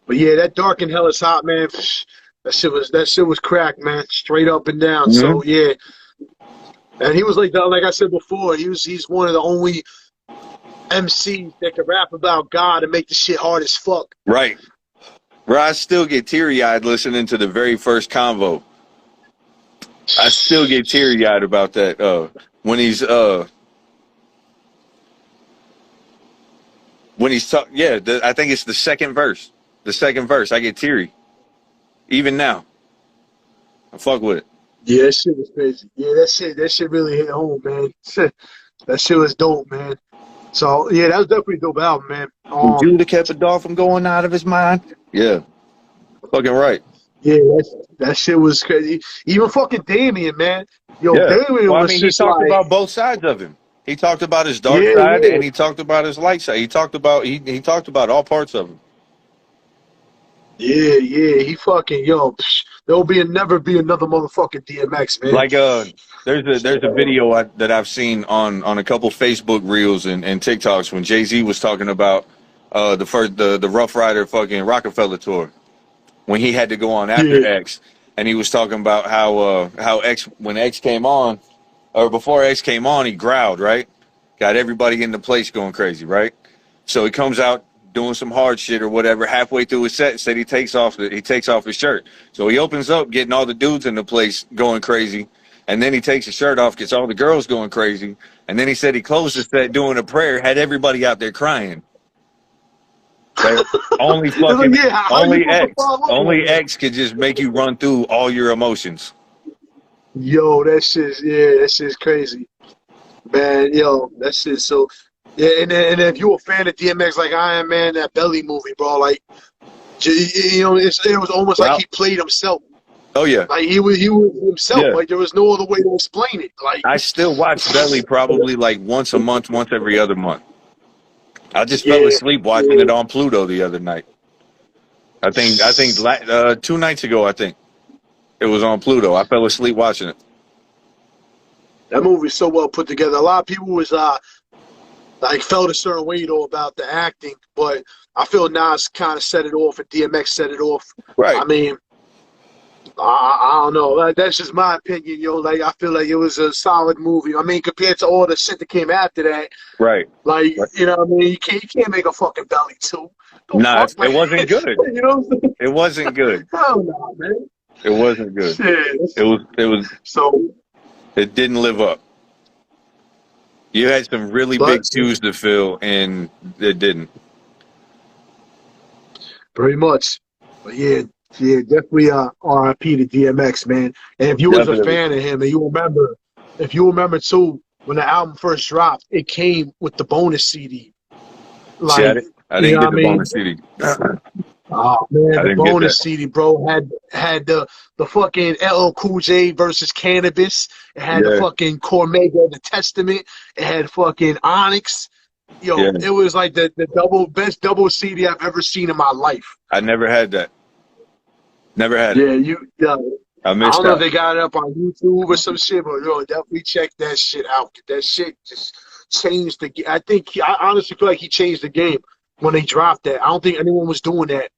[SPEAKER 1] But yeah, that Dark and Hell is Hot, man. That shit was crack, man. Straight up and down.
[SPEAKER 2] Mm-hmm.
[SPEAKER 1] So yeah, and he was like I said before, he's one of the only MCs that can rap about God and make the shit hard as fuck.
[SPEAKER 2] Right. Bro, I still get teary-eyed listening to the very first convo. I still get teary-eyed about that. when he's yeah, I think it's the second verse. The second verse, I get teary. Even now, I fuck with it.
[SPEAKER 1] Yeah, that shit was crazy. Yeah, that shit really hit home, man. That shit was dope, man. So yeah, that was definitely a dope album, man.
[SPEAKER 2] Would you have kept a dog from going out of his mind? Yeah, fucking right.
[SPEAKER 1] Yeah, that shit was crazy. Even fucking Damien, man. Yo,
[SPEAKER 2] Yeah.
[SPEAKER 1] Damien
[SPEAKER 2] Well, I
[SPEAKER 1] was
[SPEAKER 2] mean, he
[SPEAKER 1] just
[SPEAKER 2] talked
[SPEAKER 1] like,
[SPEAKER 2] about both sides of him. He talked about his dark
[SPEAKER 1] yeah,
[SPEAKER 2] side,
[SPEAKER 1] yeah,
[SPEAKER 2] and he talked about his light side. He talked about he talked about all parts of him.
[SPEAKER 1] yeah, yeah. He fucking there'll never be another motherfucking DMX, man.
[SPEAKER 2] Like there's a video that I've seen on a couple Facebook reels and TikToks when Jay-Z was talking about the Rough Rider fucking Rockefeller tour when he had to go on after
[SPEAKER 1] Yeah,
[SPEAKER 2] X, and he was talking about how X, when X came on, or before X came on, he growled, right? Got everybody in the place going crazy, right? So he comes out doing some hard shit or whatever. Halfway through his set, said he takes off his shirt. So he opens up, getting all the dudes in the place going crazy, and then he takes his shirt off, gets all the girls going crazy, and then he said he closed the set doing a prayer, had everybody out there crying. Like, only fucking
[SPEAKER 1] like, yeah,
[SPEAKER 2] only X could just make you run through all your emotions.
[SPEAKER 1] Yo, that shit's crazy, man. Yo, that shit so. Yeah, and if you're a fan of DMX like I am, man, that Belly movie, bro, like, it was almost like he played himself.
[SPEAKER 2] Oh yeah,
[SPEAKER 1] like he was himself.
[SPEAKER 2] Yeah.
[SPEAKER 1] Like there was no other way to explain it. Like
[SPEAKER 2] I still watch Belly probably like once a month, once every other month. I just fell asleep watching it on Pluto the other night. I think 2 nights ago, I think it was on Pluto. I fell asleep watching it.
[SPEAKER 1] That movie's so well put together. A lot of people was like felt a certain way though about the acting, but I feel Nas kind of set it off and DMX set it off.
[SPEAKER 2] Right.
[SPEAKER 1] I mean, I don't know. Like, that's just my opinion, yo. Like I feel like it was a solid movie. I mean, compared to all the shit that came after that.
[SPEAKER 2] Right.
[SPEAKER 1] Like you know what I mean? You can't make a fucking Belly 2.
[SPEAKER 2] Nah, it wasn't good.
[SPEAKER 1] You know what I'm saying?
[SPEAKER 2] It wasn't good.
[SPEAKER 1] Hell no, man.
[SPEAKER 2] It wasn't good.
[SPEAKER 1] Shit.
[SPEAKER 2] It was
[SPEAKER 1] So
[SPEAKER 2] it didn't live up. You had some really big shoes to fill, and it didn't.
[SPEAKER 1] Pretty much. But yeah, definitely RIP to DMX, man. And if you was a fan of him and if you remember too, when the album first dropped, it came with the bonus CD. Like,
[SPEAKER 2] see, I didn't get the bonus CD.
[SPEAKER 1] Oh man, the bonus CD, bro, had the fucking LL Cool J versus Cannabis. It had the fucking Cormega, the Testament. It had fucking Onyx. Yo, it was like the best double CD I've ever seen in my life.
[SPEAKER 2] I never had that. Never had it.
[SPEAKER 1] Yeah,
[SPEAKER 2] I
[SPEAKER 1] don't know if they got it up on YouTube or some shit, but yo, definitely check that shit out. That shit just changed the game. I honestly feel like he changed the game when they dropped that. I don't think anyone was doing that.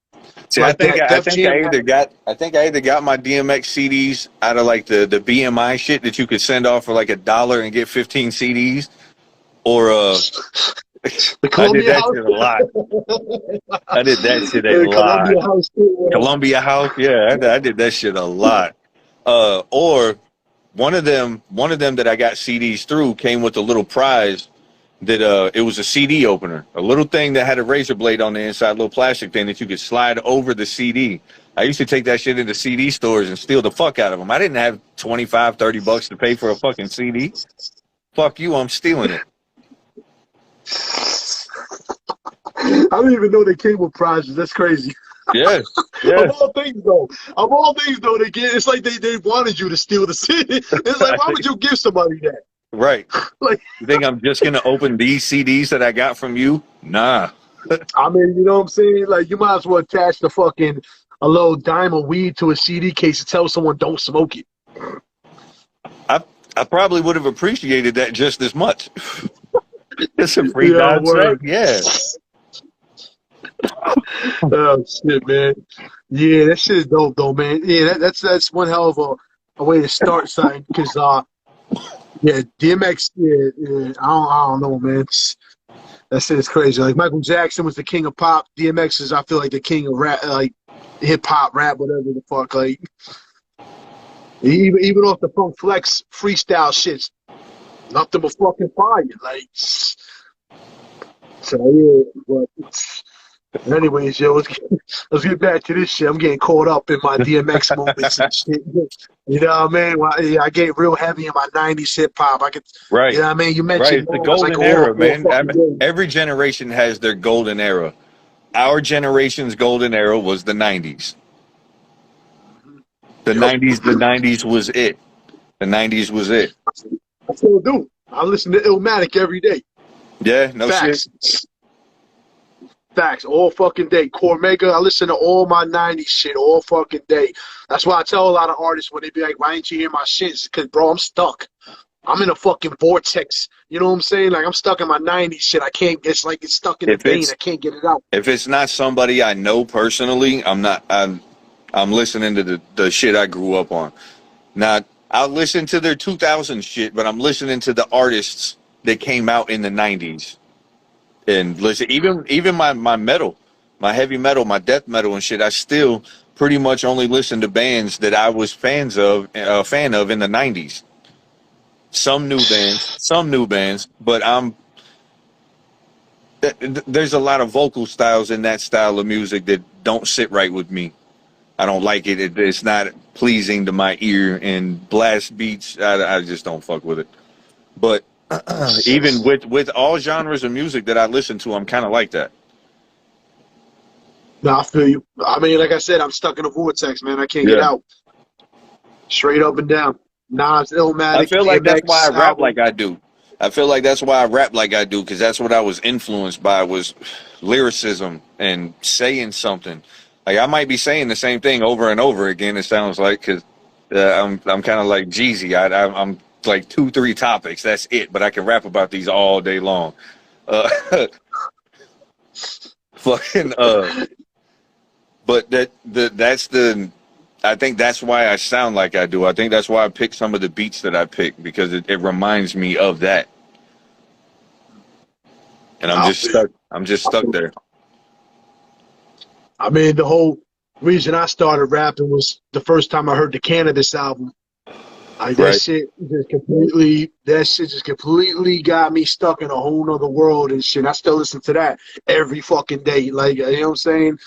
[SPEAKER 2] See,
[SPEAKER 1] like
[SPEAKER 2] I think I either got my DMX CDs out of like the BMI shit that you could send off for like $1 and get 15 CDs, or
[SPEAKER 1] the
[SPEAKER 2] I did that shit a lot. I did that shit a lot. Columbia House, yeah, I did that shit a lot. Or one of them that I got CDs through came with a little prize that it was a CD opener, a little thing that had a razor blade on the inside, a little plastic thing that you could slide over the CD. I used to take that shit into CD stores and steal the fuck out of them. I didn't have $25-$30 to pay for a fucking CD. Fuck you, I'm stealing it.
[SPEAKER 1] I didn't even know they came with prizes. That's crazy.
[SPEAKER 2] Yeah.
[SPEAKER 1] Of all things, though, they get. It's like they wanted you to steal the CD. It's like, why would you give somebody that?
[SPEAKER 2] Right.
[SPEAKER 1] Like,
[SPEAKER 2] you think I'm just gonna open these CDs that I got from you? Nah.
[SPEAKER 1] I mean, you know what I'm saying? Like, you might as well attach a little dime of weed to a CD case and tell someone don't smoke it.
[SPEAKER 2] I probably would have appreciated that just as much. It's a free dime, yeah.
[SPEAKER 1] Oh shit, man. Yeah, that shit is dope though, man. Yeah, that's one hell of a way to start something, because yeah, DMX, I don't know, man. That shit is crazy. Like, Michael Jackson was the king of pop. DMX is, I feel like, the king of rap, like hip hop, rap, whatever the fuck. Like, even off the Funk Flex freestyle shits, nothing but fucking fire. Like, so yeah, but anyways, yo, let's get back to this shit. I'm getting caught up in my DMX moments and shit. You know what I mean? Well, yeah, I get real heavy in my 90s hip hop. You
[SPEAKER 2] Right,
[SPEAKER 1] know what I mean? You
[SPEAKER 2] right.
[SPEAKER 1] mentioned
[SPEAKER 2] It's the
[SPEAKER 1] Nas, like
[SPEAKER 2] golden era,
[SPEAKER 1] all
[SPEAKER 2] man.
[SPEAKER 1] fucking day.
[SPEAKER 2] Every generation has their golden era. Our generation's golden era was the '90s. The
[SPEAKER 1] Yep.
[SPEAKER 2] '90s, the '90s was it. The '90s was it.
[SPEAKER 1] I still do. I listen to Illmatic every day.
[SPEAKER 2] Yeah, no shit.
[SPEAKER 1] Facts. Facts. All fucking day. Cormega, I listen to all my 90s shit all fucking day. That's why I tell a lot of artists when they be like, why ain't you hear my shit? It's because, bro, I'm stuck. I'm in a fucking vortex. You know what I'm saying? Like, I'm stuck in my 90s shit. I can't, it's like it's stuck in the vein. I can't get it out.
[SPEAKER 2] If it's not somebody I know personally, I'm listening to the shit I grew up on. Not I'll listen to their 2000 shit, but I'm listening to the artists that came out in the 90s. And listen, even my metal, my heavy metal, my death metal and shit, I still pretty much only listen to bands that I was fan of in the 90s. Some new bands, but there's a lot of vocal styles in that style of music that don't sit right with me. I don't like it. It's not pleasing to my ear, and blast beats, I just don't fuck with it. But even with all genres of music that I listen to, I'm kind of like that.
[SPEAKER 1] No, I feel you. I mean, like I said, I'm stuck in a vortex, man. I can't get
[SPEAKER 2] Yeah.
[SPEAKER 1] out. Straight up and down. Nas,
[SPEAKER 2] I
[SPEAKER 1] Illmatic,
[SPEAKER 2] feel like that's why I
[SPEAKER 1] DMX
[SPEAKER 2] rap
[SPEAKER 1] album.
[SPEAKER 2] like I do. I feel like that's why I rap like I do, because that's what I was influenced by, was lyricism and saying something. Like I might be saying the same thing over and over again. It sounds like, because I'm kind of like Jeezy. I'm like 2-3 topics. That's it. But I can rap about these all day long. Uh, fucking. But that's the. I think that's why I sound like I do. I think that's why I pick some of the beats that I pick, because it reminds me of that. And I'm
[SPEAKER 1] I
[SPEAKER 2] just
[SPEAKER 1] feel
[SPEAKER 2] stuck.
[SPEAKER 1] you.
[SPEAKER 2] I'm just stuck there.
[SPEAKER 1] I mean, the whole reason I started rapping was the first time I heard the Cannabis album. Like
[SPEAKER 2] Right.
[SPEAKER 1] that shit just completely got me stuck in a whole nother world and shit. I still listen to that every fucking day. Like, you know what I'm saying?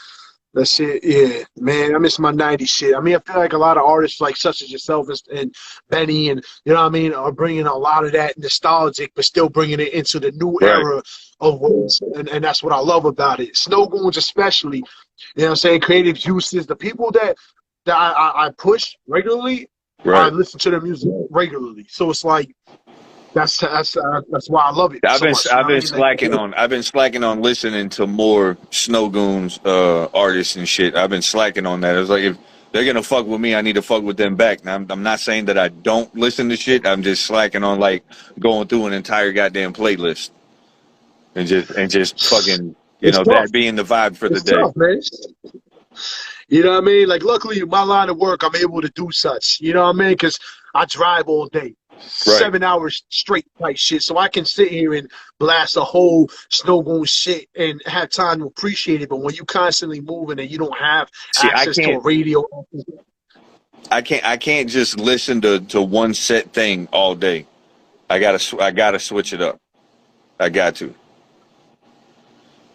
[SPEAKER 1] That shit, yeah, man, I miss my 90s shit. I mean, I feel like a lot of artists, like such as yourself and Benny, and you know what I mean, are bringing a lot of that nostalgic, but still bringing it into the new
[SPEAKER 2] Right.
[SPEAKER 1] era of words. And that's what I love about it. Snow Goons, especially, you know what I'm saying? Creative Juices, the people that I push regularly, I
[SPEAKER 2] Right.
[SPEAKER 1] listen to their music regularly. So it's like, that's why I love it
[SPEAKER 2] I've
[SPEAKER 1] so
[SPEAKER 2] been
[SPEAKER 1] much. You
[SPEAKER 2] I've
[SPEAKER 1] know what I
[SPEAKER 2] been
[SPEAKER 1] mean? Like,
[SPEAKER 2] slacking on listening to more Snow Goons artists and shit. I've been slacking on that. It's like, if they're gonna fuck with me, I need to fuck with them back. Now, I'm not saying that I don't listen to shit. I'm just slacking on like going through an entire goddamn playlist and just fucking,
[SPEAKER 1] it's tough.
[SPEAKER 2] that being the vibe for the
[SPEAKER 1] It's
[SPEAKER 2] day.
[SPEAKER 1] tough, man. You know what I mean? Like, luckily, my line of work, I'm able to do such. You know what I mean? Because I drive all day,
[SPEAKER 2] Right.
[SPEAKER 1] 7 hours straight type shit. So I can sit here and blast a whole Snow Goon shit and have time to appreciate it. But when you constantly moving and you don't have
[SPEAKER 2] See,
[SPEAKER 1] access to a radio,
[SPEAKER 2] I can't just listen to one set thing all day. I gotta switch it up. I got to.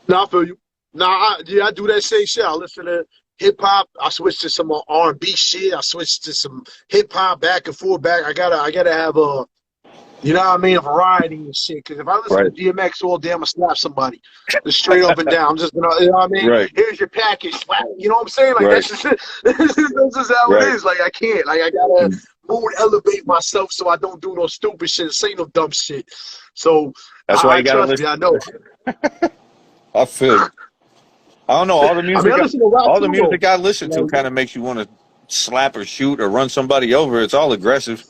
[SPEAKER 1] nah, I feel you. I do that same shit. I listen to hip hop. I switch to some R&B shit. I switch to some hip hop back and forth. I gotta have a, you know what I mean, a variety and shit. Because if I listen to
[SPEAKER 2] Right.
[SPEAKER 1] DMX all day, I'm gonna slap somebody. Just straight up and down. I'm just gonna, you know what I mean?
[SPEAKER 2] Right.
[SPEAKER 1] Here's your package. Slap. You know what I'm saying? Like,
[SPEAKER 2] Right.
[SPEAKER 1] that's just it. That's just how it
[SPEAKER 2] Right.
[SPEAKER 1] is. Like, I can't. Like, I gotta mood elevate myself so I don't do no stupid shit, say no dumb shit. So
[SPEAKER 2] That's why
[SPEAKER 1] I
[SPEAKER 2] you gotta
[SPEAKER 1] trust me.
[SPEAKER 2] listen.
[SPEAKER 1] I know.
[SPEAKER 2] I feel you. I don't know.
[SPEAKER 1] I mean, I listen to rap
[SPEAKER 2] All the
[SPEAKER 1] too, though.
[SPEAKER 2] music I listen to
[SPEAKER 1] Like,
[SPEAKER 2] kind of makes you want to slap or shoot or run somebody over. It's all aggressive.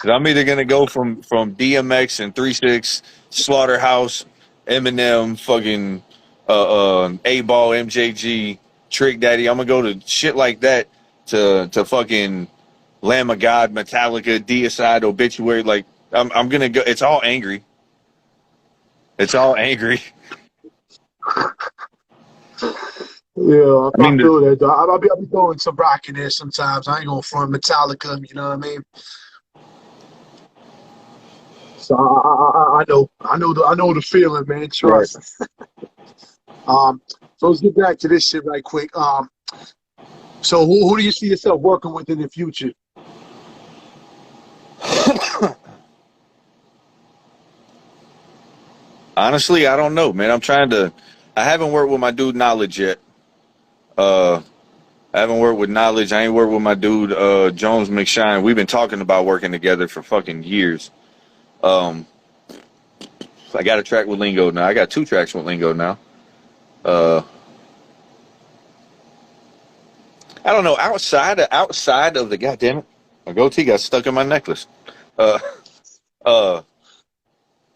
[SPEAKER 2] 'Cause I'm either gonna go from DMX and 3-6, Slaughterhouse, Eminem, fucking A Ball, MJG, Trick Daddy. I'm gonna go to shit like that to fucking Lamb of God, Metallica, Deicide, Obituary. Like I'm gonna go. It's all angry. It's all angry.
[SPEAKER 1] yeah,
[SPEAKER 2] I
[SPEAKER 1] I
[SPEAKER 2] mean,
[SPEAKER 1] feel that. Though. I'll be throwing some rock in there sometimes. I ain't going front Metallica. You know what I mean? So I know the feeling, man.
[SPEAKER 2] Right.
[SPEAKER 1] Trust. So let's get back to this shit right quick. So who do you see yourself working with in the future?
[SPEAKER 2] Honestly, I don't know, man. I haven't worked with my dude Knowledge yet. I haven't worked with Knowledge. I ain't worked with my dude Jones McShine. We've been talking about working together for fucking years. I got a track with Lingo now. I got 2 tracks with Lingo now. I don't know. Outside of the goddamn it, my goatee got stuck in my necklace. Uh,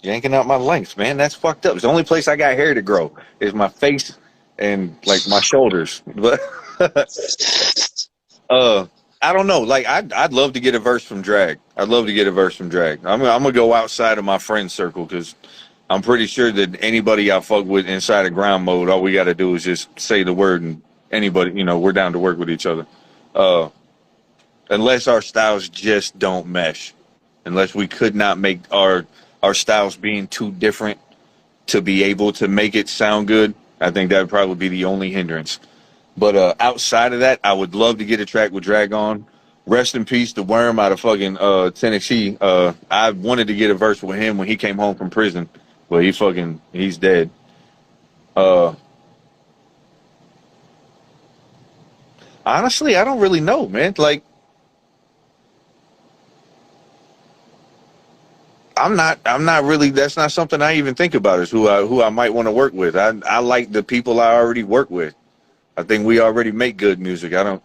[SPEAKER 2] Yanking out my lengths, man. That's fucked up. It's the only place I got hair to grow is my face and like my shoulders. But I don't know. Like I'd love to get a verse from Drag. I'd love to get a verse from Drag. I'm gonna go outside of my friend circle because I'm pretty sure that anybody I fuck with inside of ground mode, all we got to do is just say the word and anybody, we're down to work with each other. Unless our styles just don't mesh. Unless we could not make our styles being too different to be able to make it sound good, I think that would probably be the only hindrance. But outside of that, I would love to get a track with Drag on. Rest in peace, the Worm out of fucking Tennessee. I wanted to get a verse with him when he came home from prison, but he's dead. Honestly, I don't really know, man. Like, I'm not really. That's not something I even think about. Is who I might want to work with. I like the people I already work with. I think we already make good music. I don't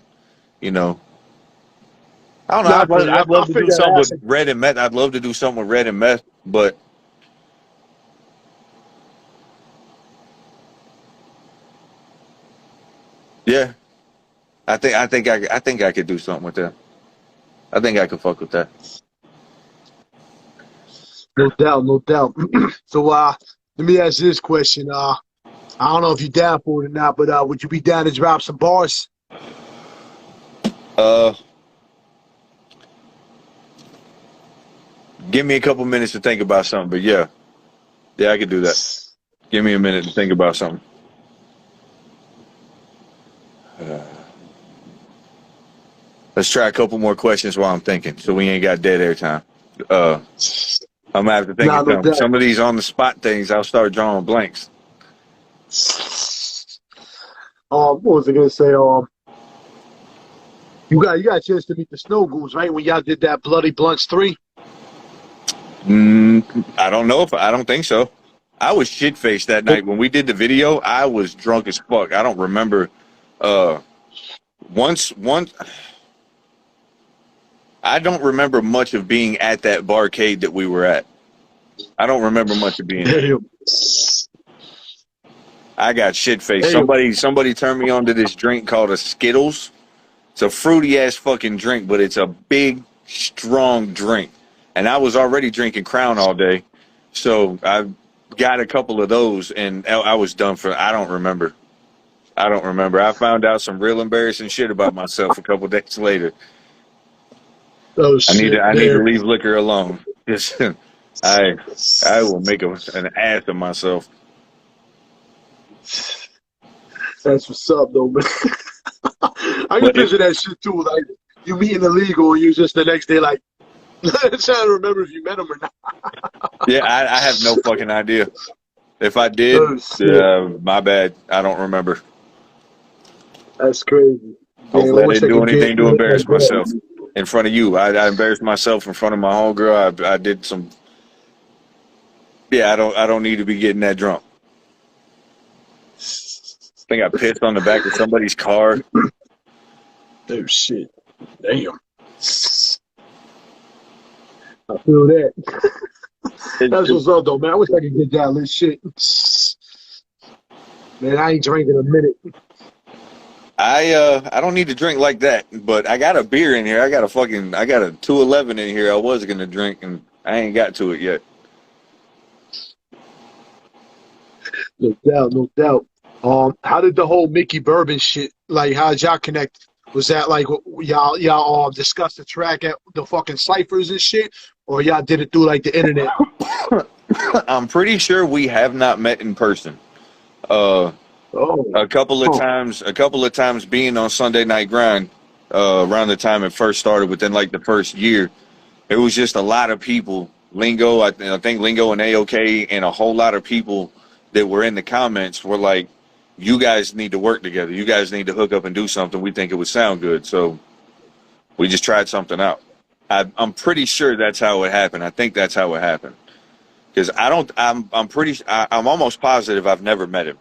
[SPEAKER 2] know. I'd love to do something with Red and Meth. I'd love to do something with Red and Meth, but yeah, I think I could do something with that. I think I could fuck with that.
[SPEAKER 1] No doubt, no doubt. So let me ask you this question. I don't know if you're down for it or not, but would you be down to drop some bars?
[SPEAKER 2] Give me a couple minutes to think about something, but yeah, I could do that. Give me a minute to think about something. Let's try a couple more questions while I'm thinking, so we ain't got dead air time. I'm gonna have to think of something. Some of these on the spot things, I'll start drawing blanks.
[SPEAKER 1] What was I gonna say? You got a chance to meet the Snow Goons, right? When y'all did that Bloody Blunts 3?
[SPEAKER 2] I don't think so. I was shit faced that night when we did the video. I was drunk as fuck. I don't remember. Once. I don't remember much of being at that barcade that we were at. I don't remember much of being there. I got shit faced. Somebody turned me on to this drink called a Skittles. It's a fruity ass fucking drink, but it's a big, strong drink. And I was already drinking Crown all day, so I got a couple of those, and I was done for. I don't remember. I found out some real embarrassing shit about myself a couple days later.
[SPEAKER 1] Oh shit!
[SPEAKER 2] I need to leave liquor alone. I will make an ass of myself.
[SPEAKER 1] That's what's up, though, man. I can picture that shit too. Like you meeting illegal, and you just the next day like trying to remember if you met him or not.
[SPEAKER 2] Yeah, I have no fucking idea. If I did, my bad. I don't remember.
[SPEAKER 1] That's crazy.
[SPEAKER 2] Hopefully, I didn't do anything to embarrass myself in front of you. I embarrassed myself in front of my homegirl. I did some. Yeah, I don't need to be getting that drunk. I think I pissed on the back of somebody's car.
[SPEAKER 1] Oh shit! Damn. I feel that. That's what's up, though, man. I wish I could get that lit shit. Man, I ain't drinking in a minute.
[SPEAKER 2] I don't need to drink like that, but I got a beer in here. I got a 211 in here. I was gonna drink, and I ain't got to it yet.
[SPEAKER 1] No doubt, no doubt. How did the whole Mickey Bourbon shit? Like, how did y'all connect? Was that like y'all discussed the track at the fucking ciphers and shit, or y'all did it through like the internet?
[SPEAKER 2] I'm pretty sure we have not met in person.
[SPEAKER 1] Oh,
[SPEAKER 2] A couple of times, being on Sunday Night Grind, around the time it first started, within like the first year, it was just a lot of people. Lingo, I think Lingo and AOK and a whole lot of people that were in the comments were like, "You guys need to work together. You guys need to hook up and do something. We think it would sound good." So we just tried something out. I'm pretty sure that's how it happened. I think that's how it happened. Because I'm almost positive I've never met him,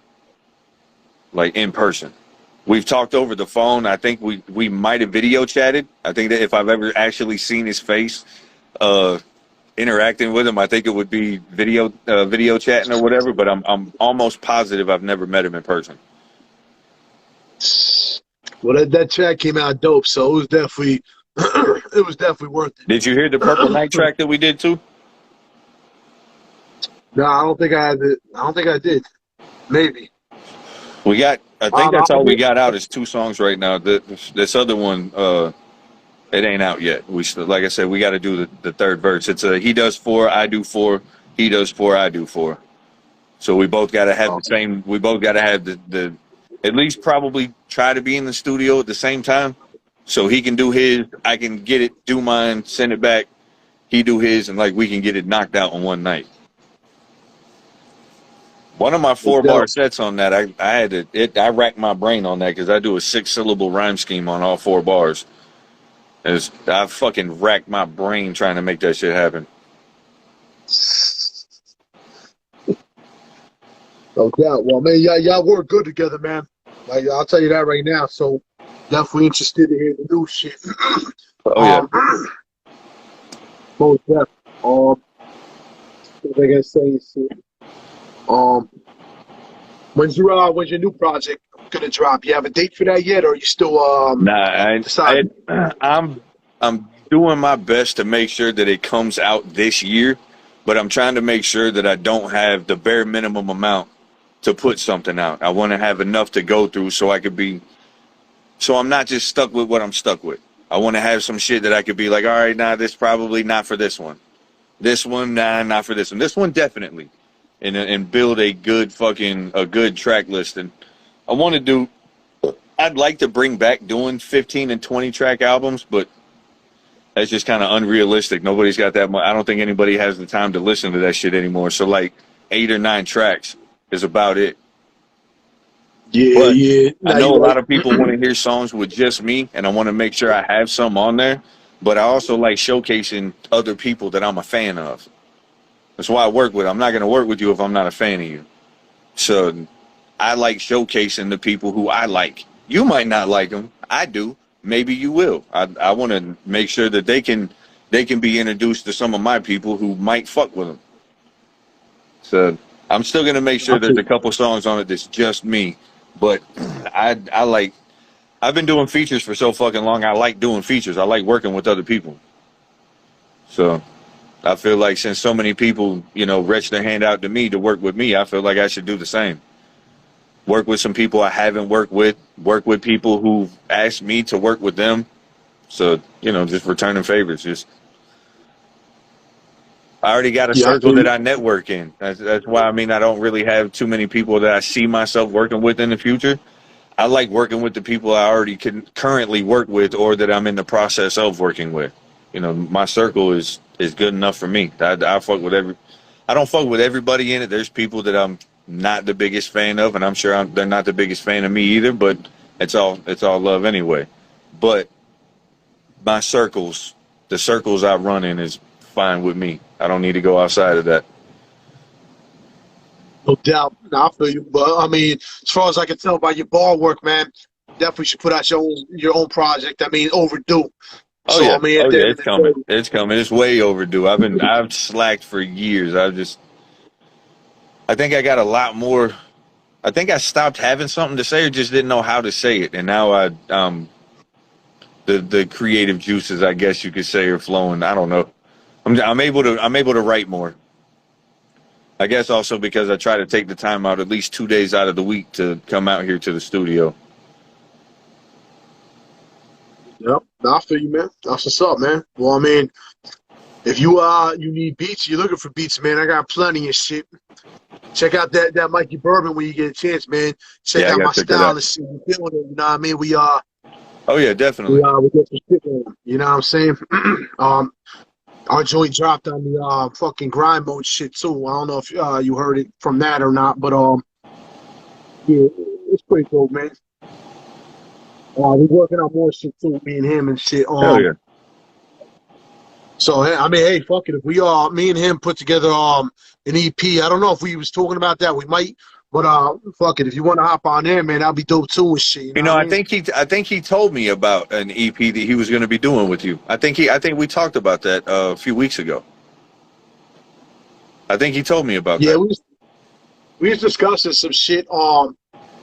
[SPEAKER 2] like in person. We've talked over the phone. I think we might have video chatted. I think that if I've ever actually seen his face, interacting with him, I think it would be video chatting or whatever. But I'm almost positive I've never met him in person.
[SPEAKER 1] well, that track came out dope, so it was definitely it was definitely worth it.
[SPEAKER 2] Did you hear the Purple Night track that we did too?
[SPEAKER 1] No, I don't think I had it. I don't think I did. Maybe.
[SPEAKER 2] We got. I think that's all we got out is 2 songs right now. This other one, it ain't out yet. We still, like I said, we got to do the third verse. It's he does 4, I do 4. He does 4, I do 4. So we both got to have the same. We both got to have the at least probably try to be in the studio at the same time. So he can do his, I can get it, do mine, send it back. He do his, and like we can get it knocked out in one night. One of my 4-bar sets on that, I racked my brain on that because I do a 6-syllable rhyme scheme on all 4 bars. I fucking racked my brain trying to make that shit happen.
[SPEAKER 1] No doubt. Well, man, y'all work good together, man. Like, I'll tell you that right now. So definitely interested to hear the new shit.
[SPEAKER 2] Oh yeah.
[SPEAKER 1] Most definitely. What I gotta say is, when's your new project gonna drop? You have a date for that yet, or are you still deciding?
[SPEAKER 2] I'm doing my best to make sure that it comes out this year, but I'm trying to make sure that I don't have the bare minimum amount to put something out. I want to have enough to go through so I'm not just stuck with what I'm stuck with. I want to have some shit that I could be like, all right, nah, this probably not for this one. This one, nah, not for this one. This one definitely. And build a good track list. And I'd like to bring back doing 15 and 20 track albums, but that's just kind of unrealistic. Nobody's got that much. I don't think anybody has the time to listen to that shit anymore. So like 8 or 9 tracks is about it.
[SPEAKER 1] Yeah.
[SPEAKER 2] I know a lot of people want to hear songs with just me, and I want to make sure I have some on there. But I also like showcasing other people that I'm a fan of. That's why I work with. I'm not going to work with you if I'm not a fan of you. So I like showcasing the people who I like. You might not like them. I do. Maybe you will. I want to make sure that they can be introduced to some of my people who might fuck with them. So I'm still going to make sure there's a couple songs on it that's just me. But I've been doing features for so fucking long. I like doing features. I like working with other people. So I feel like since so many people, reach their hand out to me to work with me, I feel like I should do the same. Work with some people I haven't worked with. Work with people who've asked me to work with them. So, just returning favors. I already got a circle that I network in. That's why, I don't really have too many people that I see myself working with in the future. I like working with the people I already can currently work with or that I'm in the process of working with. My circle is good enough for me. I fuck with I don't fuck with everybody in it. There's people that I'm not the biggest fan of, and I'm sure they're not the biggest fan of me either, but it's all love anyway. But my circles, the circles I run in is fine with me. I don't need to go outside of that.
[SPEAKER 1] No doubt. I feel you. But as far as I can tell by your bar work, man, definitely should put out your own project. Overdue.
[SPEAKER 2] Oh, yeah. It's coming. It's coming. It's way overdue. I've slacked for years. I think I got a lot more. I think I stopped having something to say or just didn't know how to say it. And now the creative juices, I guess you could say, are flowing. I don't know. I'm able to write more. I guess also because I try to take the time out at least 2 days out of the week to come out here to the studio.
[SPEAKER 1] Yep, I feel you, man. That's what's up, man. Well, If you need beats, you're looking for beats, man. I got plenty of shit. Check out that Mikey Bourbon when you get a chance, man. Check
[SPEAKER 2] Yeah, I
[SPEAKER 1] out
[SPEAKER 2] gotta
[SPEAKER 1] my
[SPEAKER 2] check that
[SPEAKER 1] style
[SPEAKER 2] out.
[SPEAKER 1] and shit. We feeling it, you know what I mean?
[SPEAKER 2] Oh yeah, definitely.
[SPEAKER 1] We get some shit on. You know what I'm saying? Our joint dropped on the fucking grind mode shit too. I don't know if you heard it from that or not, but yeah, it's pretty cool, man. We working on more shit too, me and him and shit.
[SPEAKER 2] Hell yeah.
[SPEAKER 1] So I mean, hey, fuck it. If we me and him put together an EP, I don't know if we was talking about that. We might, but fuck it. If you want to hop on there, man, that'll be dope too and shit. You
[SPEAKER 2] You
[SPEAKER 1] know
[SPEAKER 2] know,
[SPEAKER 1] what I
[SPEAKER 2] I
[SPEAKER 1] mean?
[SPEAKER 2] think he told me about an EP that he was going to be doing with you. I think we talked about that a few weeks ago. I think he told me about
[SPEAKER 1] Yeah,
[SPEAKER 2] that.
[SPEAKER 1] we was discussing some shit.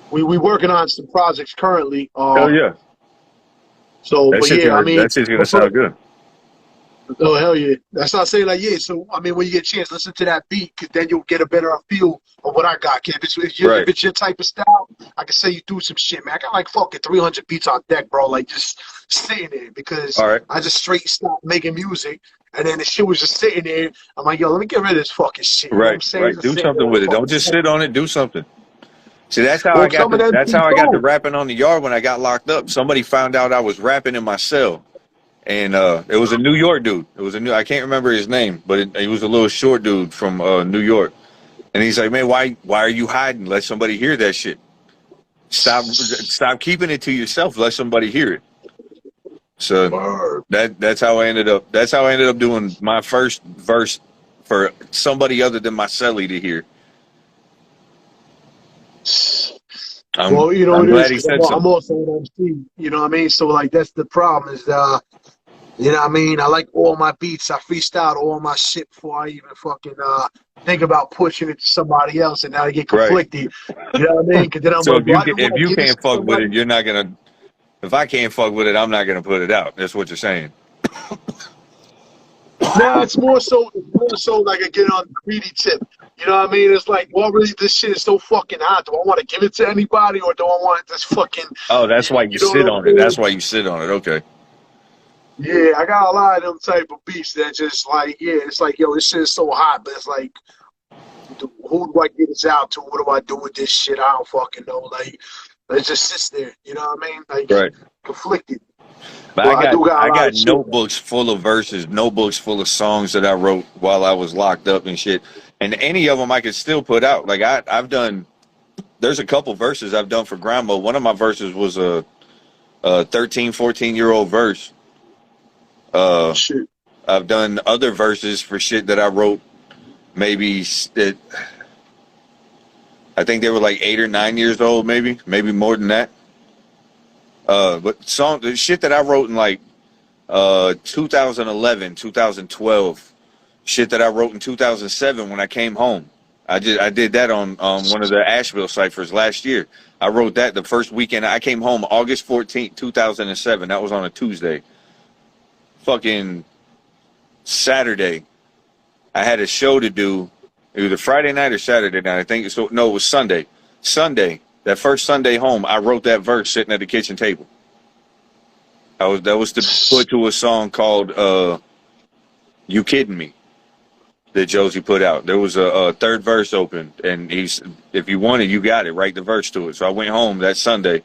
[SPEAKER 1] We working on some projects currently.
[SPEAKER 2] Hell yeah.
[SPEAKER 1] So, but yeah, I mean,
[SPEAKER 2] That shit's gonna sound good.
[SPEAKER 1] oh hell yeah! That's not saying like yeah. So I mean, when you get a chance, listen to that beat, cause then you'll get a better feel of what I got. Kid. If it's your type of style, I can say you do some shit, man. I got like fucking 300 beats on deck, bro. Like just sitting there because
[SPEAKER 2] All right.
[SPEAKER 1] I just straight stopped making music, and then the shit was just sitting there. I'm like, yo, let me get rid of this fucking shit. You know what I'm
[SPEAKER 2] Right,
[SPEAKER 1] saying?
[SPEAKER 2] right.
[SPEAKER 1] Just
[SPEAKER 2] Do
[SPEAKER 1] sitting
[SPEAKER 2] something with it.
[SPEAKER 1] there,
[SPEAKER 2] Don't just sit on it. Do something. See,
[SPEAKER 1] well, some of them
[SPEAKER 2] that's how
[SPEAKER 1] beats
[SPEAKER 2] I got to
[SPEAKER 1] don't.
[SPEAKER 2] rapping on the yard when I got locked up. Somebody found out I was rapping in my cell. And it was a New York dude. I can't remember his name, but he was a little short dude from New York. And he's like, man, why are you hiding? Let somebody hear that shit. Stop keeping it to yourself. Let somebody hear it. So
[SPEAKER 1] Word.
[SPEAKER 2] that's how I ended up. That's how I ended up doing my first verse for somebody other than my cellie to hear.
[SPEAKER 1] Well, you know
[SPEAKER 2] I'm
[SPEAKER 1] it is
[SPEAKER 2] glad he
[SPEAKER 1] because
[SPEAKER 2] said
[SPEAKER 1] I'm
[SPEAKER 2] something.
[SPEAKER 1] also an MC. You know what I mean? So like that's the problem is you know what I mean? I like all my beats. I freestyle all my shit before I even fucking think about pushing it to somebody else, and now I get
[SPEAKER 2] Right.
[SPEAKER 1] conflicted. You know what I mean? Because then I'm
[SPEAKER 2] So
[SPEAKER 1] like, well, I didn't
[SPEAKER 2] if
[SPEAKER 1] want to
[SPEAKER 2] you
[SPEAKER 1] give this
[SPEAKER 2] can't
[SPEAKER 1] to
[SPEAKER 2] fuck with
[SPEAKER 1] somebody.
[SPEAKER 2] it, you're not gonna. If I can't fuck with it, I'm not gonna put it out. That's what you're saying.
[SPEAKER 1] Nah, it's more so like I get on the greedy tip. You know what I mean? It's like, well, really, this shit is so fucking hot. Do I want to give it to anybody, or do I want this fucking?
[SPEAKER 2] Oh, that's why you
[SPEAKER 1] You know what
[SPEAKER 2] sit
[SPEAKER 1] I'm
[SPEAKER 2] on it. That's
[SPEAKER 1] saying?
[SPEAKER 2] why you sit on it. Okay.
[SPEAKER 1] Yeah, I got a lot of them type of beats that just like, yeah, it's like, yo, this shit is so hot, but it's like, who do I get this out to? What do I do with this shit? I don't fucking know. Like, it just sits there. You know what I mean? Like,
[SPEAKER 2] Right.
[SPEAKER 1] conflicted.
[SPEAKER 2] But
[SPEAKER 1] But I do got
[SPEAKER 2] I
[SPEAKER 1] a lot
[SPEAKER 2] got
[SPEAKER 1] of shit.
[SPEAKER 2] notebooks full of verses, notebooks full of songs that I wrote while I was locked up and shit. And any of them I could still put out. Like I've done. There's a couple verses I've done for grandma. One of my verses was a 13, 14-year-old verse.
[SPEAKER 1] Shit.
[SPEAKER 2] I've done other verses for shit that I wrote. Maybe that I think they were like 8 or 9 years old. Maybe more than that. But the shit that I wrote in like 2011, 2012, shit that I wrote in 2007 when I came home. I did that on one of the Asheville ciphers last year. I wrote that the first weekend. I came home August 14th, 2007. That was on a Tuesday. Fucking Saturday, I had a show to do. Either Friday night or Saturday night. I think so. No, it was Sunday. Sunday, that first Sunday home, I wrote that verse sitting at the kitchen table. That was to put to a song called "You Kidding Me" that Josie put out. There was a third verse open, and if you want it, you got it. Write the verse to it. So I went home that Sunday,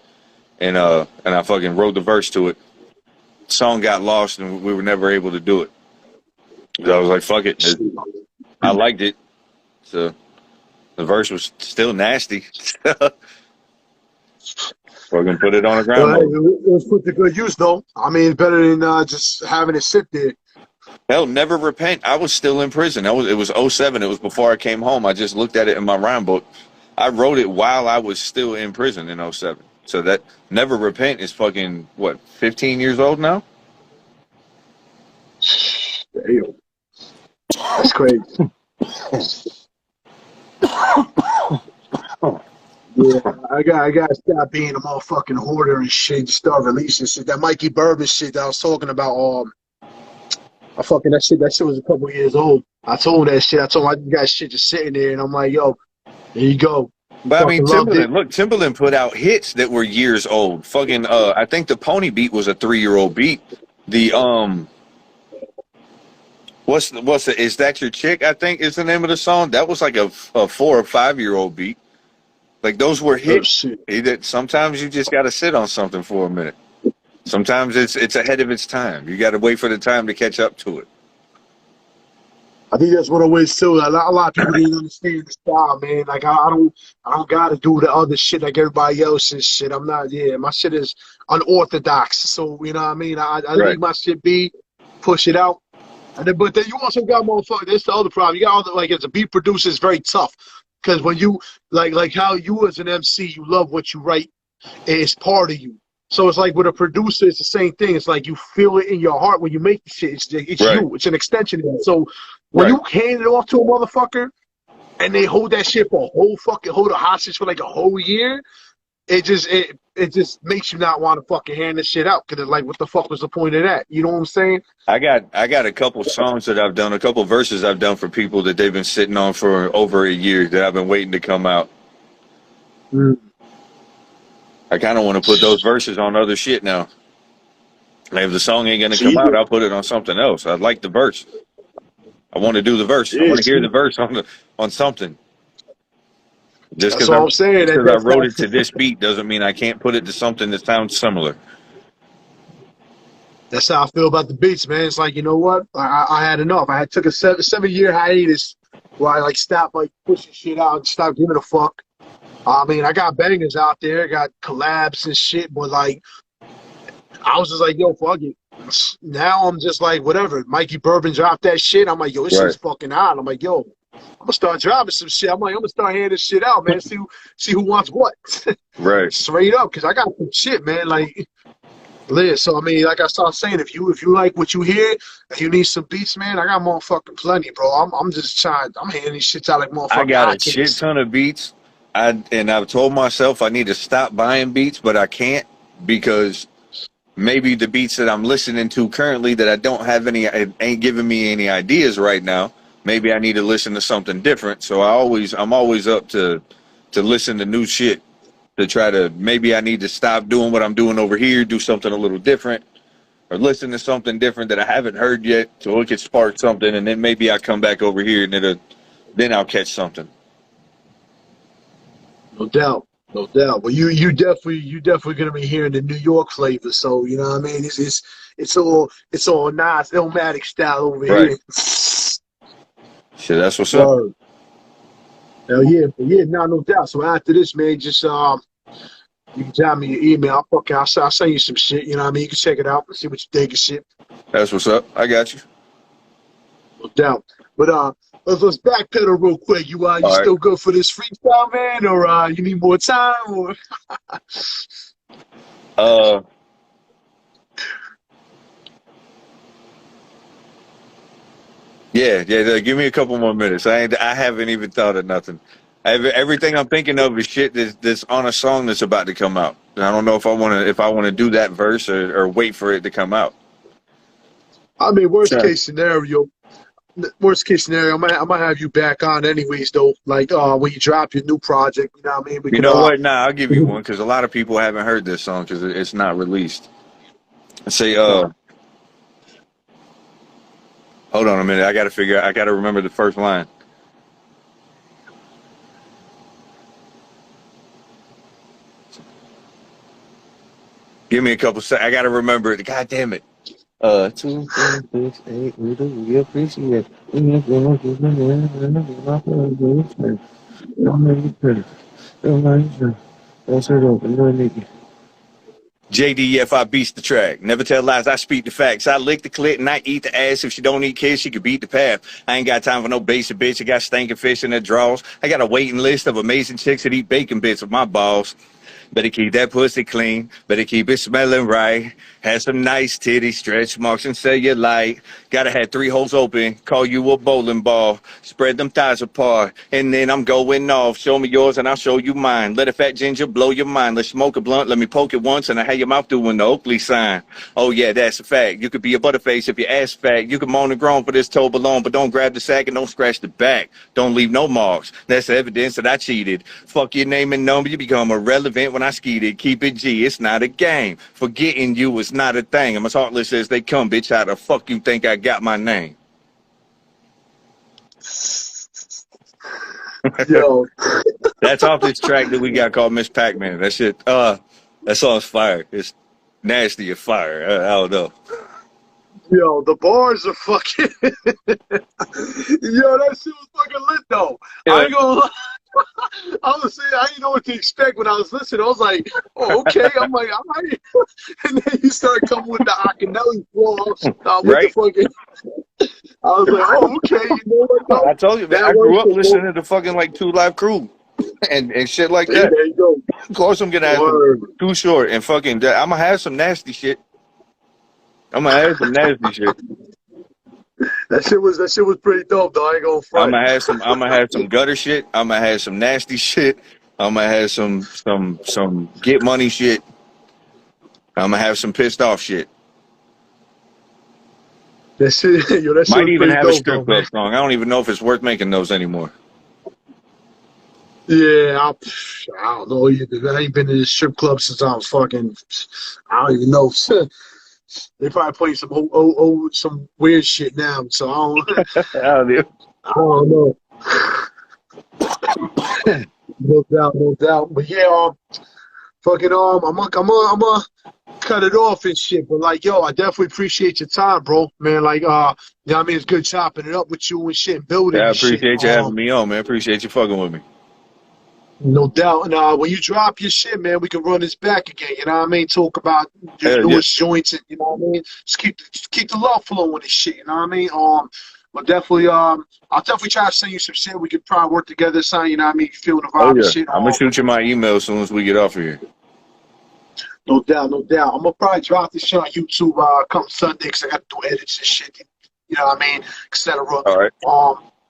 [SPEAKER 2] and I fucking wrote the verse to it. The song got lost, and we were never able to do it. So I was like, "Fuck it." I liked it, so the verse was still nasty. Fucking put it on a
[SPEAKER 1] Well, hey,
[SPEAKER 2] ground.
[SPEAKER 1] it was put to good use, though. I mean, better than just having it sit there.
[SPEAKER 2] Hell, never repent. I was still in prison. It was '07. It was before I came home. I just looked at it in my rhyme book. I wrote it while I was still in prison in '07. So that never repent is fucking what, 15 years old now?
[SPEAKER 1] Damn. That's crazy. Yeah, I gotta stop being a motherfucking hoarder and shit. Start releasing shit. That Mikey Bourbon shit that I was talking about. I fucking that shit was a couple years old. I told him that shit. I told him I got shit just sitting there, and I'm like, yo, there you go. You
[SPEAKER 2] But I mean,
[SPEAKER 1] fucking loved it.
[SPEAKER 2] Timberland put out hits that were years old. Fucking, I think the Pony beat was a 3-year-old beat. The Is that your chick? I think is the name of the song. That was like a 4 or 5 year old beat. Like those were
[SPEAKER 1] Oh
[SPEAKER 2] hits.
[SPEAKER 1] shit.
[SPEAKER 2] Sometimes you just got to sit on something for a minute. Sometimes it's ahead of its time. You got to wait for the time to catch up to it.
[SPEAKER 1] I think that's what I always too. A lot of people didn't understand the style, man. Like I don't gotta do the other shit like everybody else's shit. I'm not. Yeah, my shit is unorthodox. So you know what I mean. I
[SPEAKER 2] Right.
[SPEAKER 1] leave my shit be, push it out. And then, but then you also got motherfucker. That's the other problem. You got all the, like as a beat producer, it's very tough because when you like how you as an MC, you love what you write. It's part of you. So it's like with a producer, it's the same thing. It's like you feel it in your heart when you make the shit. It's
[SPEAKER 2] Right.
[SPEAKER 1] you. It's an extension of it. So when
[SPEAKER 2] Right.
[SPEAKER 1] you hand it off to a motherfucker and they hold that shit for a whole fucking hold a hostage for like a whole year, it just makes you not want to fucking hand this shit out because it's like, what the fuck was the point of that? You know what I'm saying?
[SPEAKER 2] I got a couple songs that I've done, a couple verses I've done for people that they've been sitting on for over a year that I've been waiting to come out.
[SPEAKER 1] Mm.
[SPEAKER 2] I kind of want to put those verses on other shit now. Like if the song ain't gonna come
[SPEAKER 1] See,
[SPEAKER 2] out, I'll put it on something else. I like the verse. I want to do the verse. I
[SPEAKER 1] yeah,
[SPEAKER 2] want to hear
[SPEAKER 1] see,
[SPEAKER 2] the verse on something. Just
[SPEAKER 1] that's all I'm saying.
[SPEAKER 2] because I wrote it
[SPEAKER 1] That's
[SPEAKER 2] to this beat doesn't mean I can't put it to something that sounds similar.
[SPEAKER 1] that's how I feel about the beats, man. It's like, you know what? I had enough. I had took a 7 year hiatus where I like stopped like pushing shit out and stopped giving a fuck. I mean, I got bangers out there, got collabs and shit, but like, I was just like, yo, fuck it. Now I'm just like, whatever. Mickey Bourbon dropped that shit. I'm like, yo, this
[SPEAKER 2] Right.
[SPEAKER 1] shit's fucking hot. I'm like, yo, I'm gonna start dropping some shit. I'm like, I'm gonna start handing this shit out, man. See who wants what.
[SPEAKER 2] Right.
[SPEAKER 1] Straight up, because I got some shit, man. Like, Liz. So I mean, like I started saying, if you like what you hear, if you need some beats, man, I got motherfucking plenty, bro. I'm just trying. I'm handing these shits out like
[SPEAKER 2] I
[SPEAKER 1] motherfucking
[SPEAKER 2] got a shit
[SPEAKER 1] hotcakes.
[SPEAKER 2] ton of beats. I've told myself I need to stop buying beats, but I can't because maybe the beats that I'm listening to currently that I don't have any, it ain't giving me any ideas right now. Maybe I need to listen to something different. So I'm always up to listen to new shit to try to, maybe I need to stop doing what I'm doing over here, do something a little different, or listen to something different that I haven't heard yet, so it could spark something, and then maybe I come back over here and then I'll catch something.
[SPEAKER 1] No doubt, no doubt. But you definitely gonna be hearing the New York flavor. So you know what I mean. It's all nice, Illmatic style over
[SPEAKER 2] Right.
[SPEAKER 1] here.
[SPEAKER 2] Shit, that's what's up.
[SPEAKER 1] Word. Hell yeah, but yeah, no doubt. So after this, man, just you can drop me your email. I'll send you some shit. You know what I mean. You can check it out and see what you think of shit.
[SPEAKER 2] That's what's up. I got you.
[SPEAKER 1] No doubt. But let's backpedal real quick. You
[SPEAKER 2] All right.
[SPEAKER 1] still good for this freestyle, man, or you need more time? Or
[SPEAKER 2] Yeah. Give me a couple more minutes. I haven't even thought of nothing. Everything I'm thinking of is shit that's on a song that's about to come out. And I don't know if I want to do that verse or wait for it to come out.
[SPEAKER 1] I mean, worst
[SPEAKER 2] Sure.
[SPEAKER 1] case scenario, I might have you back on anyways, though. Like when you drop your new project, you know what I mean. We
[SPEAKER 2] You
[SPEAKER 1] could
[SPEAKER 2] know what? Nah, I'll give you one because a lot of people haven't heard this song because it's not released. Say, hold on a minute. I got to remember the first line. Give me a couple seconds. I got to remember it. God damn it. 2, 4, 6, 8, we appreciate it. JDF, I beats the track. Never tell lies, I speak the facts. I lick the clit and I eat the ass. If she don't eat kids, she could beat the path. I ain't got time for no basic bitch. I got stinking fish in the draws. I got a waiting list of amazing chicks that eat bacon bits with my balls. Better keep that pussy clean. Better keep it smelling right. Had some nice titties, stretch marks, and cellulite. Gotta have 3 holes open. Call you a bowling ball. Spread them thighs apart. And then I'm going off. Show me yours and I'll show you mine. Let a fat ginger blow your mind. Let's smoke a blunt. Let me poke it once and I have your mouth doing the Oakley sign. Oh yeah, that's a fact. You could be a butterface if your ass fat. You can moan and groan for this Toblerone, but don't grab the sack and don't scratch the back. Don't leave no marks. That's evidence that I cheated. Fuck your name and number. You become irrelevant when I skeeted. Keep it G. It's not a game. Forgetting you is not a thing. I'm as heartless as they come, bitch. How the fuck you think I got my name?
[SPEAKER 1] Yo.
[SPEAKER 2] That's off this track that we got called Miss Pac-Man. That shit, that song's fire. It's nasty and fire. I don't know.
[SPEAKER 1] Yo, the bars are fucking. Yo, that shit was fucking lit though.
[SPEAKER 2] Yeah.
[SPEAKER 1] I ain't gonna lie. I was saying I didn't know what to expect when I was listening. I was like, oh, okay. I'm like, all right. And then you start coming with the Akinelli flow. With
[SPEAKER 2] Right?
[SPEAKER 1] the fucking. I was like, oh, okay. You know what? Though?
[SPEAKER 2] I told you, man. I grew up listening to the fucking like 2 Live Crew and shit like that.
[SPEAKER 1] There you go.
[SPEAKER 2] Of course, I'm gonna have some Too Short and fucking. I'm gonna have some nasty shit. I'm gonna have some nasty shit.
[SPEAKER 1] That shit was pretty dope though. I ain't gonna front.
[SPEAKER 2] I'm gonna have some gutter shit. I'm gonna have some nasty shit. I'm gonna have some get money shit. I'm gonna have some pissed off shit.
[SPEAKER 1] That shit, yo, that shit
[SPEAKER 2] Might even have a
[SPEAKER 1] dope,
[SPEAKER 2] strip club song. I don't even know if it's worth making those anymore.
[SPEAKER 1] Yeah, I don't know either. I ain't been in the strip club since I was fucking. I don't even know. They probably playing some some weird shit now. So I don't know. No doubt, no doubt. But yeah, fucking I'm gonna cut it off and shit. But like, yo, I definitely appreciate your time, bro. Man, like, you know what I mean? It's good chopping it up with you and shit, and building.
[SPEAKER 2] Yeah, I
[SPEAKER 1] and shit.
[SPEAKER 2] appreciate you having me on, man. Appreciate you fucking with me.
[SPEAKER 1] No doubt. And when you drop your shit, man, we can run this back again. You know what I mean? Talk about your newest joints, and you know what I mean? Just keep the love flowing with this shit. You know what I mean? But definitely, I'll definitely try to send you some shit. We could probably work together, son. You know what I mean? You feel the vibe and shit.
[SPEAKER 2] I'm gonna shoot you my email as soon as we get off of here.
[SPEAKER 1] No doubt, no doubt. I'm gonna probably drop this shit on YouTube come Sunday because I got to do edits and shit. You know what I mean? Etc.
[SPEAKER 2] All right.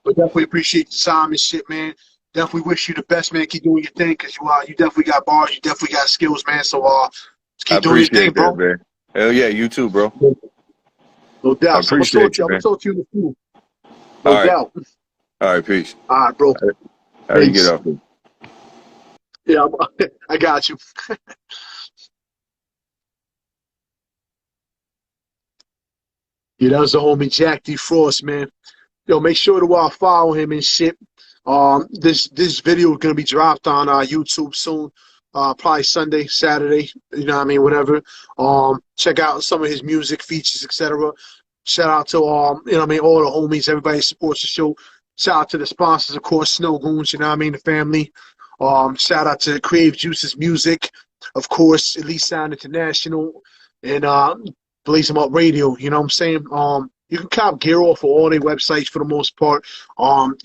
[SPEAKER 1] But definitely appreciate the time and shit, man. Definitely wish you the best, man. Keep doing your thing, because you definitely got bars, you definitely got skills, man. So just keep doing your thing, bro.
[SPEAKER 2] Man. Hell yeah, you too, bro.
[SPEAKER 1] No doubt.
[SPEAKER 2] I appreciate you, man.
[SPEAKER 1] I'm gonna talk to you in the future. No doubt.
[SPEAKER 2] All right, peace.
[SPEAKER 1] All right, bro.
[SPEAKER 2] How do you get off?
[SPEAKER 1] Yeah, I got you. Yeah, that was the homie Jacc D Frost, man. Yo, make sure to follow him and shit. This video is gonna be dropped on YouTube soon. Probably Sunday, Saturday, you know what I mean, whatever. Check out some of his music, features, etc. Shout out to you know what I mean, all the homies, everybody who supports the show. Shout out to the sponsors, of course, Snow Goons, you know what I mean, the family. Shout out to Creative Juices Music, of course, Elite Sound International, and Blaze 'em Up Radio, you know what I'm saying? You can cop gear off of all their websites for the most part.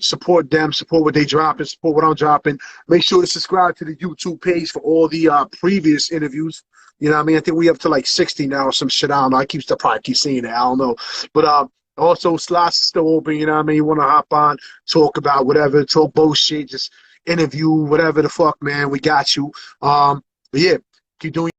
[SPEAKER 1] Support them, support what they dropping, support what I'm dropping. Make sure to subscribe to the YouTube page for all the previous interviews. You know what I mean? I think we up to like 60 now or some shit. I don't know. Probably keep seeing it. I don't know. But also slots still open, you know what I mean? You want to hop on, talk about whatever, talk bullshit, just interview, whatever the fuck, man. We got you. But yeah, keep doing